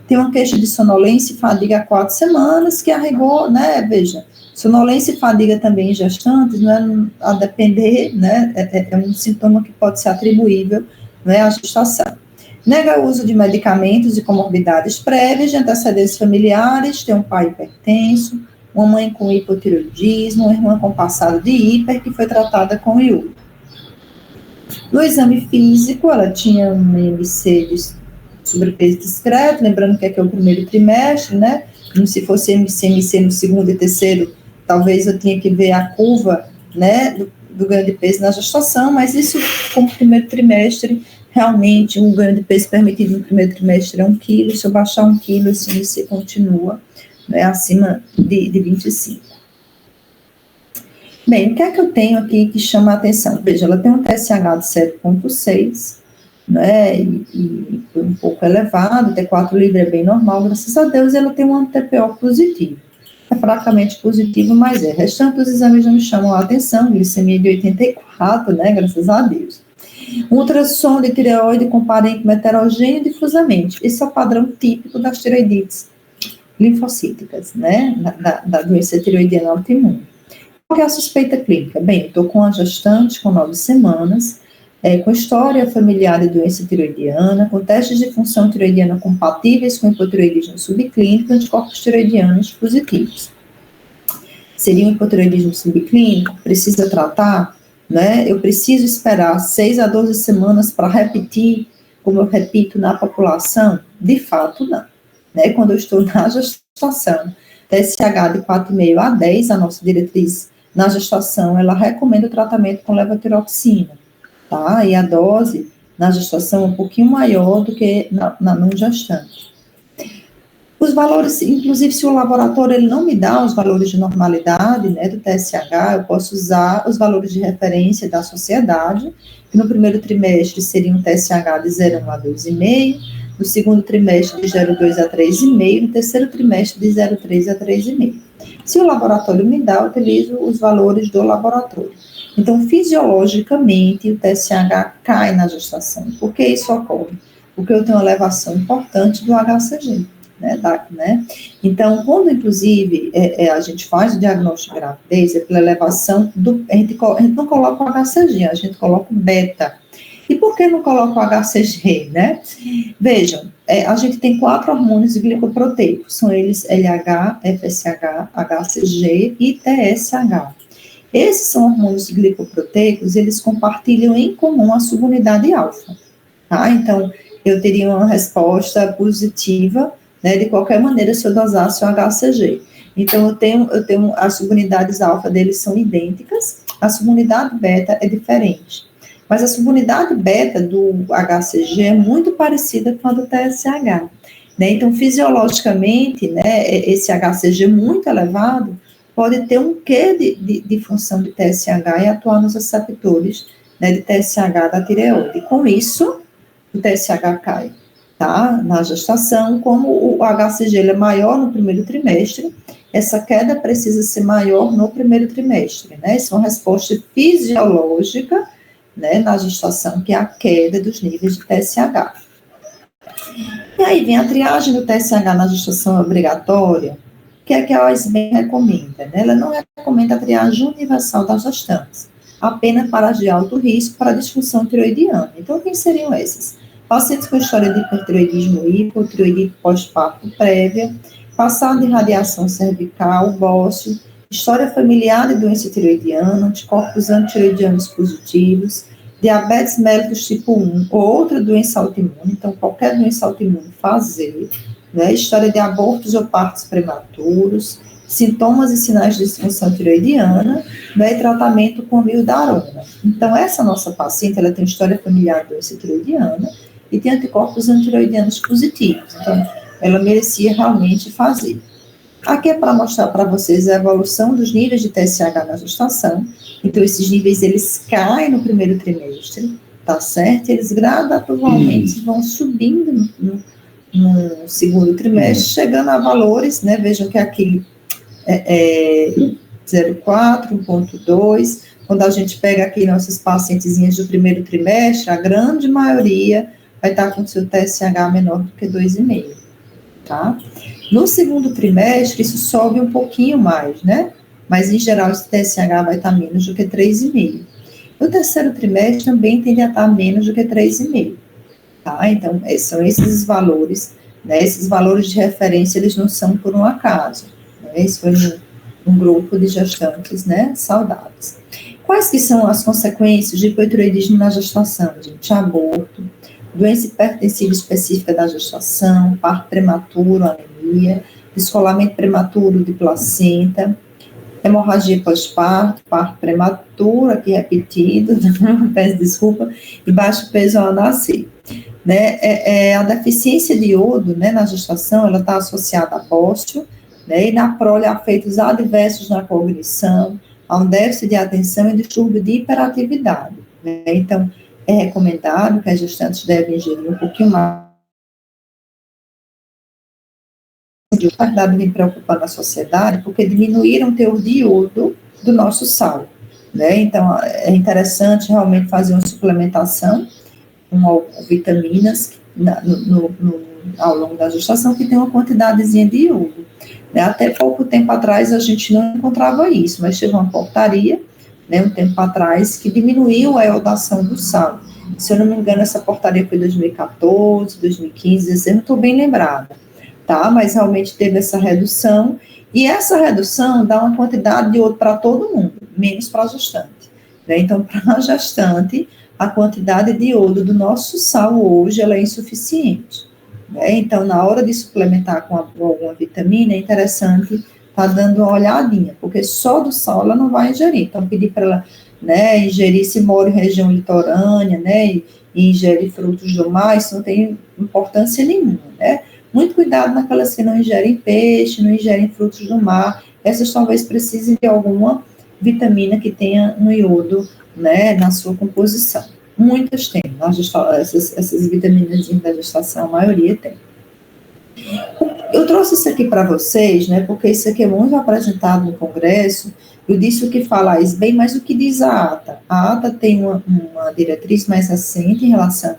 Speaker 2: Tem uma queixa de sonolência e fadiga há 4 semanas, que a rigor, né, veja, sonolência e fadiga também em gestantes, né, a depender, né, é um sintoma que pode ser atribuível, né, à gestação. Nega o uso de medicamentos e comorbidades prévias, de antecedentes familiares, tem um pai hipertenso, uma mãe com hipotireoidismo, uma irmã com passado de hiper, que foi tratada com iodo. No exame físico, ela tinha um IMC de sobrepeso discreto, lembrando que aqui é o primeiro trimestre, né? Se fosse IMC no 2º e 3º, talvez eu tinha que ver a curva, né, do ganho de peso na gestação, mas isso, como primeiro trimestre, realmente, um ganho de peso permitido no primeiro trimestre é 1 quilo. Se eu baixar 1 quilo, esse índice continua, né, acima de 25. Bem, o que é que eu tenho aqui que chama a atenção? Veja, ela tem um TSH de 7,6, né, e foi um pouco elevado, T4 livre é bem normal, graças a Deus, ela tem um TPO positivo. É fracamente positivo, mas é. Restante, os exames não me chamam a atenção, glicemia de 84, né, graças a Deus. Um ultrassom de tireoide com parênquima heterogêneo difusamente. Esse é o padrão típico das tireoidites linfocíticas, né, da doença tireoidiana autoimune. Qual é a suspeita clínica? Bem, estou com uma gestante com 9 semanas, com história familiar de doença tireoidiana, com testes de função tireoidiana compatíveis com hipotireoidismo subclínico e anticorpos tireoidianos positivos. Seria um hipotireoidismo subclínico? Precisa tratar? Né? Eu preciso esperar 6 a 12 semanas para repetir, como eu repito na população? De fato, não. Né? Quando eu estou na gestação, TSH de 4,5 a 10, a nossa diretriz na gestação, ela recomenda o tratamento com levotiroxina. Tá? E a dose na gestação é um pouquinho maior do que no gestante. Os valores, inclusive, se o laboratório ele não me dá os valores de normalidade, né, do TSH, eu posso usar os valores de referência da sociedade, que no primeiro trimestre seria um TSH de 0,1 a 2,5, no segundo trimestre de 0,2 a 3,5, no terceiro trimestre de 0,3 a 3,5. Se o laboratório me dá, eu utilizo os valores do laboratório. Então, fisiologicamente, o TSH cai na gestação. Por que isso ocorre? Porque eu tenho uma elevação importante do HCG. Né? Então, quando, inclusive, a gente faz o diagnóstico de gravidez, é pela elevação a gente não coloca o HCG, a gente coloca o beta. E por que não coloca o HCG, né? Vejam, a gente tem 4 hormônios glicoproteicos, são eles LH, FSH, HCG e TSH. Esses são hormônios glicoproteicos, eles compartilham em comum a subunidade alfa, tá? Então, eu teria uma resposta positiva, né, de qualquer maneira, se eu dosasse o HCG. Então, eu tenho as subunidades alfa deles são idênticas, a subunidade beta é diferente. Mas a subunidade beta do HCG é muito parecida com a do TSH, né? Então, fisiologicamente, né, esse HCG muito elevado pode ter um quê de função de TSH e atuar nos receptores, né, de TSH da tireoide. Com isso, o TSH cai, tá? Na gestação, como o HCG ele é maior no primeiro trimestre, essa queda precisa ser maior no primeiro trimestre, né? Isso é uma resposta fisiológica, né, na gestação, que é a queda dos níveis de TSH. E aí vem a triagem do TSH na gestação obrigatória, que é que a OSB recomenda, né? Ela não recomenda a triagem universal das gestantes, apenas para as de alto risco para disfunção tiroidiana. Então, quem seriam esses? Pacientes com história de hipertiroidismo hipotiroidite pós-parto prévia, passado de radiação cervical, bócio, história familiar de doença tiroidiana, anticorpos antiroidianos positivos, diabetes mellitus tipo 1 ou outra doença autoimune, então qualquer doença autoimune fazer, né, história de abortos ou partos prematuros, sintomas e sinais de disfunção tiroidiana, né, e tratamento com mildarona. Então, essa nossa paciente, ela tem história familiar de doença tiroidiana e tem anticorpos antiroidianos positivos. Então, ela merecia realmente fazer. Aqui é para mostrar para vocês a evolução dos níveis de TSH na gestação. Então, esses níveis, eles caem no primeiro trimestre, tá certo? Eles gradativamente vão subindo no segundo trimestre, chegando a valores, né? Vejam que aqui é 0,4, 1,2. Quando a gente pega aqui nossas pacientezinhas do primeiro trimestre, a grande maioria vai estar com seu TSH menor do que 2,5, tá? No segundo trimestre, isso sobe um pouquinho mais, né? Mas, em geral, esse TSH vai estar menos do que 3,5. No terceiro trimestre, também tende a estar menos do que 3,5. Tá? Então, são esses valores, né? Esses valores de referência, eles não são por um acaso. Né? Isso foi um grupo de gestantes, né, saudáveis. Quais que são as consequências de hipotiroidismo na gestação, gente? Aborto, doença hipertensiva específica da gestação, parto prematuro, anemia, descolamento prematuro de placenta, hemorragia pós-parto, parto prematuro, aqui repetido, peço desculpa, e baixo peso ao nascer. Né, a deficiência de iodo, né, na gestação, ela está associada a bócio, né, e na prole a efeitos adversos na cognição, a um déficit de atenção e distúrbio de hiperatividade. Né, então, é recomendado que as gestantes devem ingerir um pouquinho mais. A verdade vem preocupando a sociedade porque diminuíram o teor de iodo do nosso sal, né? Então, é interessante realmente fazer uma suplementação com vitaminas ao longo da gestação que tem uma quantidadezinha de iodo, né? Até pouco tempo atrás a gente não encontrava isso, mas chegou uma portaria, né, um tempo atrás, que diminuiu a iodação do sal. Se eu não me engano, essa portaria foi 2014, 2015, eu não estou bem lembrada, tá? Mas realmente teve essa redução, e essa redução dá uma quantidade de iodo para todo mundo, menos para a gestante, né? Então, para a gestante, a quantidade de iodo do nosso sal hoje, ela é insuficiente, né? Então, na hora de suplementar com alguma vitamina, é interessante estar dando uma olhadinha, porque só do sal ela não vai ingerir. Então, pedir para ela, né, ingerir, se mora em região litorânea, né, e ingere frutos do mar, isso não tem importância nenhuma, né? Muito cuidado naquelas que não ingerem peixe, não ingerem frutos do mar. Essas talvez precisem de alguma vitamina que tenha um iodo, né, na sua composição. Muitas têm, essas vitaminas da gestação, a maioria tem. Eu trouxe isso aqui para vocês, né, porque isso aqui é muito apresentado no Congresso. Eu disse o que fala isso bem, mas o que diz a ata? A ata tem uma diretriz mais recente em relação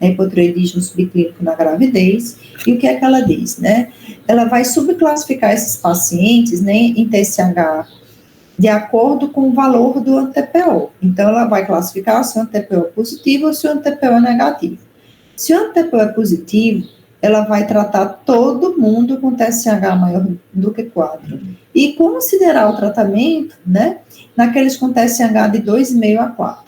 Speaker 2: ao hipotireoidismo subclínico na gravidez, e o que é que ela diz, né? Ela vai subclassificar esses pacientes, né, em TSH de acordo com o valor do anti-TPO. Então, ela vai classificar se o anti-TPO é positivo ou se o anti-TPO é negativo. Se o anti-TPO é positivo, ela vai tratar todo mundo com TSH maior do que 4. E considerar o tratamento, né, naqueles com TSH de 2,5 a 4.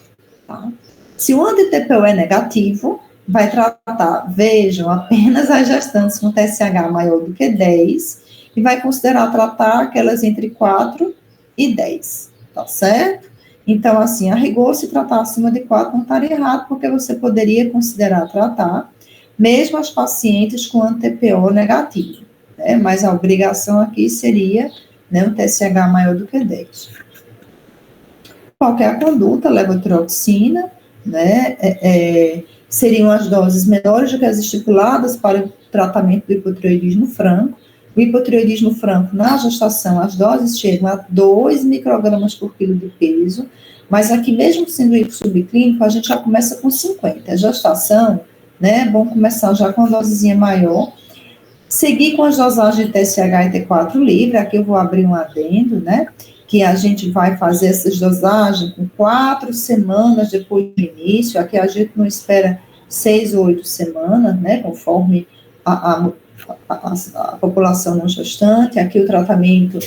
Speaker 2: Tá? Se o anti-TPO é negativo, vai tratar, vejam, apenas as gestantes com TSH maior do que 10 e vai considerar tratar aquelas entre 4 e 10, tá certo? Então, assim, a rigor, se tratar acima de 4 não estaria errado, porque você poderia considerar tratar mesmo as pacientes com anti-TPO negativo, né? Mas a obrigação aqui seria, né, um TSH maior do que 10. Qualquer conduta, levotiroxina, né, seriam as doses menores do que as estipuladas para o tratamento do hipotireoidismo franco. O hipotireoidismo franco, na gestação, as doses chegam a 2 microgramas por quilo de peso, mas aqui, mesmo sendo hipo subclínico, a gente já começa com 50. A gestação, né, é bom começar já com uma dosezinha maior. Seguir com as dosagens de TSH e T4 livre, aqui eu vou abrir um adendo, né, que a gente vai fazer essas dosagens com 4 semanas depois do início, aqui a gente não espera 6 ou 8 semanas, né, conforme a população não gestante, aqui o tratamento,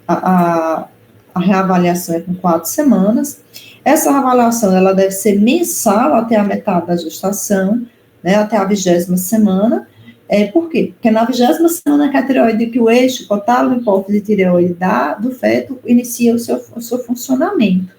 Speaker 2: a reavaliação é com 4 semanas. Essa reavaliação, ela deve ser mensal até a metade da gestação, né, até a 20ª semana. Por quê? Porque na 20ª semana que a tireoide, que o eixo hipotálamo hipófise tireoide do feto inicia o seu funcionamento,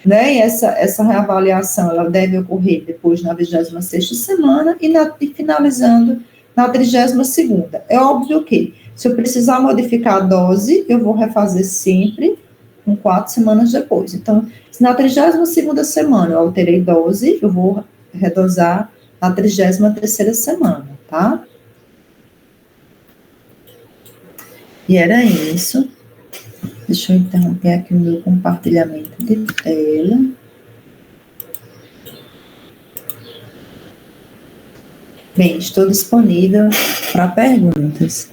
Speaker 2: né? E essa reavaliação, ela deve ocorrer depois na 26ª semana e finalizando na 32ª. É óbvio que, se eu precisar modificar a dose, eu vou refazer sempre com 4 semanas depois. Então, se na 32ª semana eu alterei dose, eu vou redosar na 33ª semana, tá? E era isso. Deixa eu interromper aqui o meu compartilhamento de tela. Bem, estou disponível para perguntas.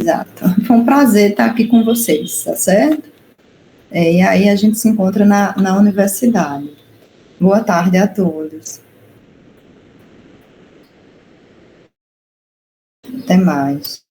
Speaker 2: Exato. Foi um prazer estar aqui com vocês, tá certo? E aí a gente se encontra na universidade. Boa tarde a todos. Até mais.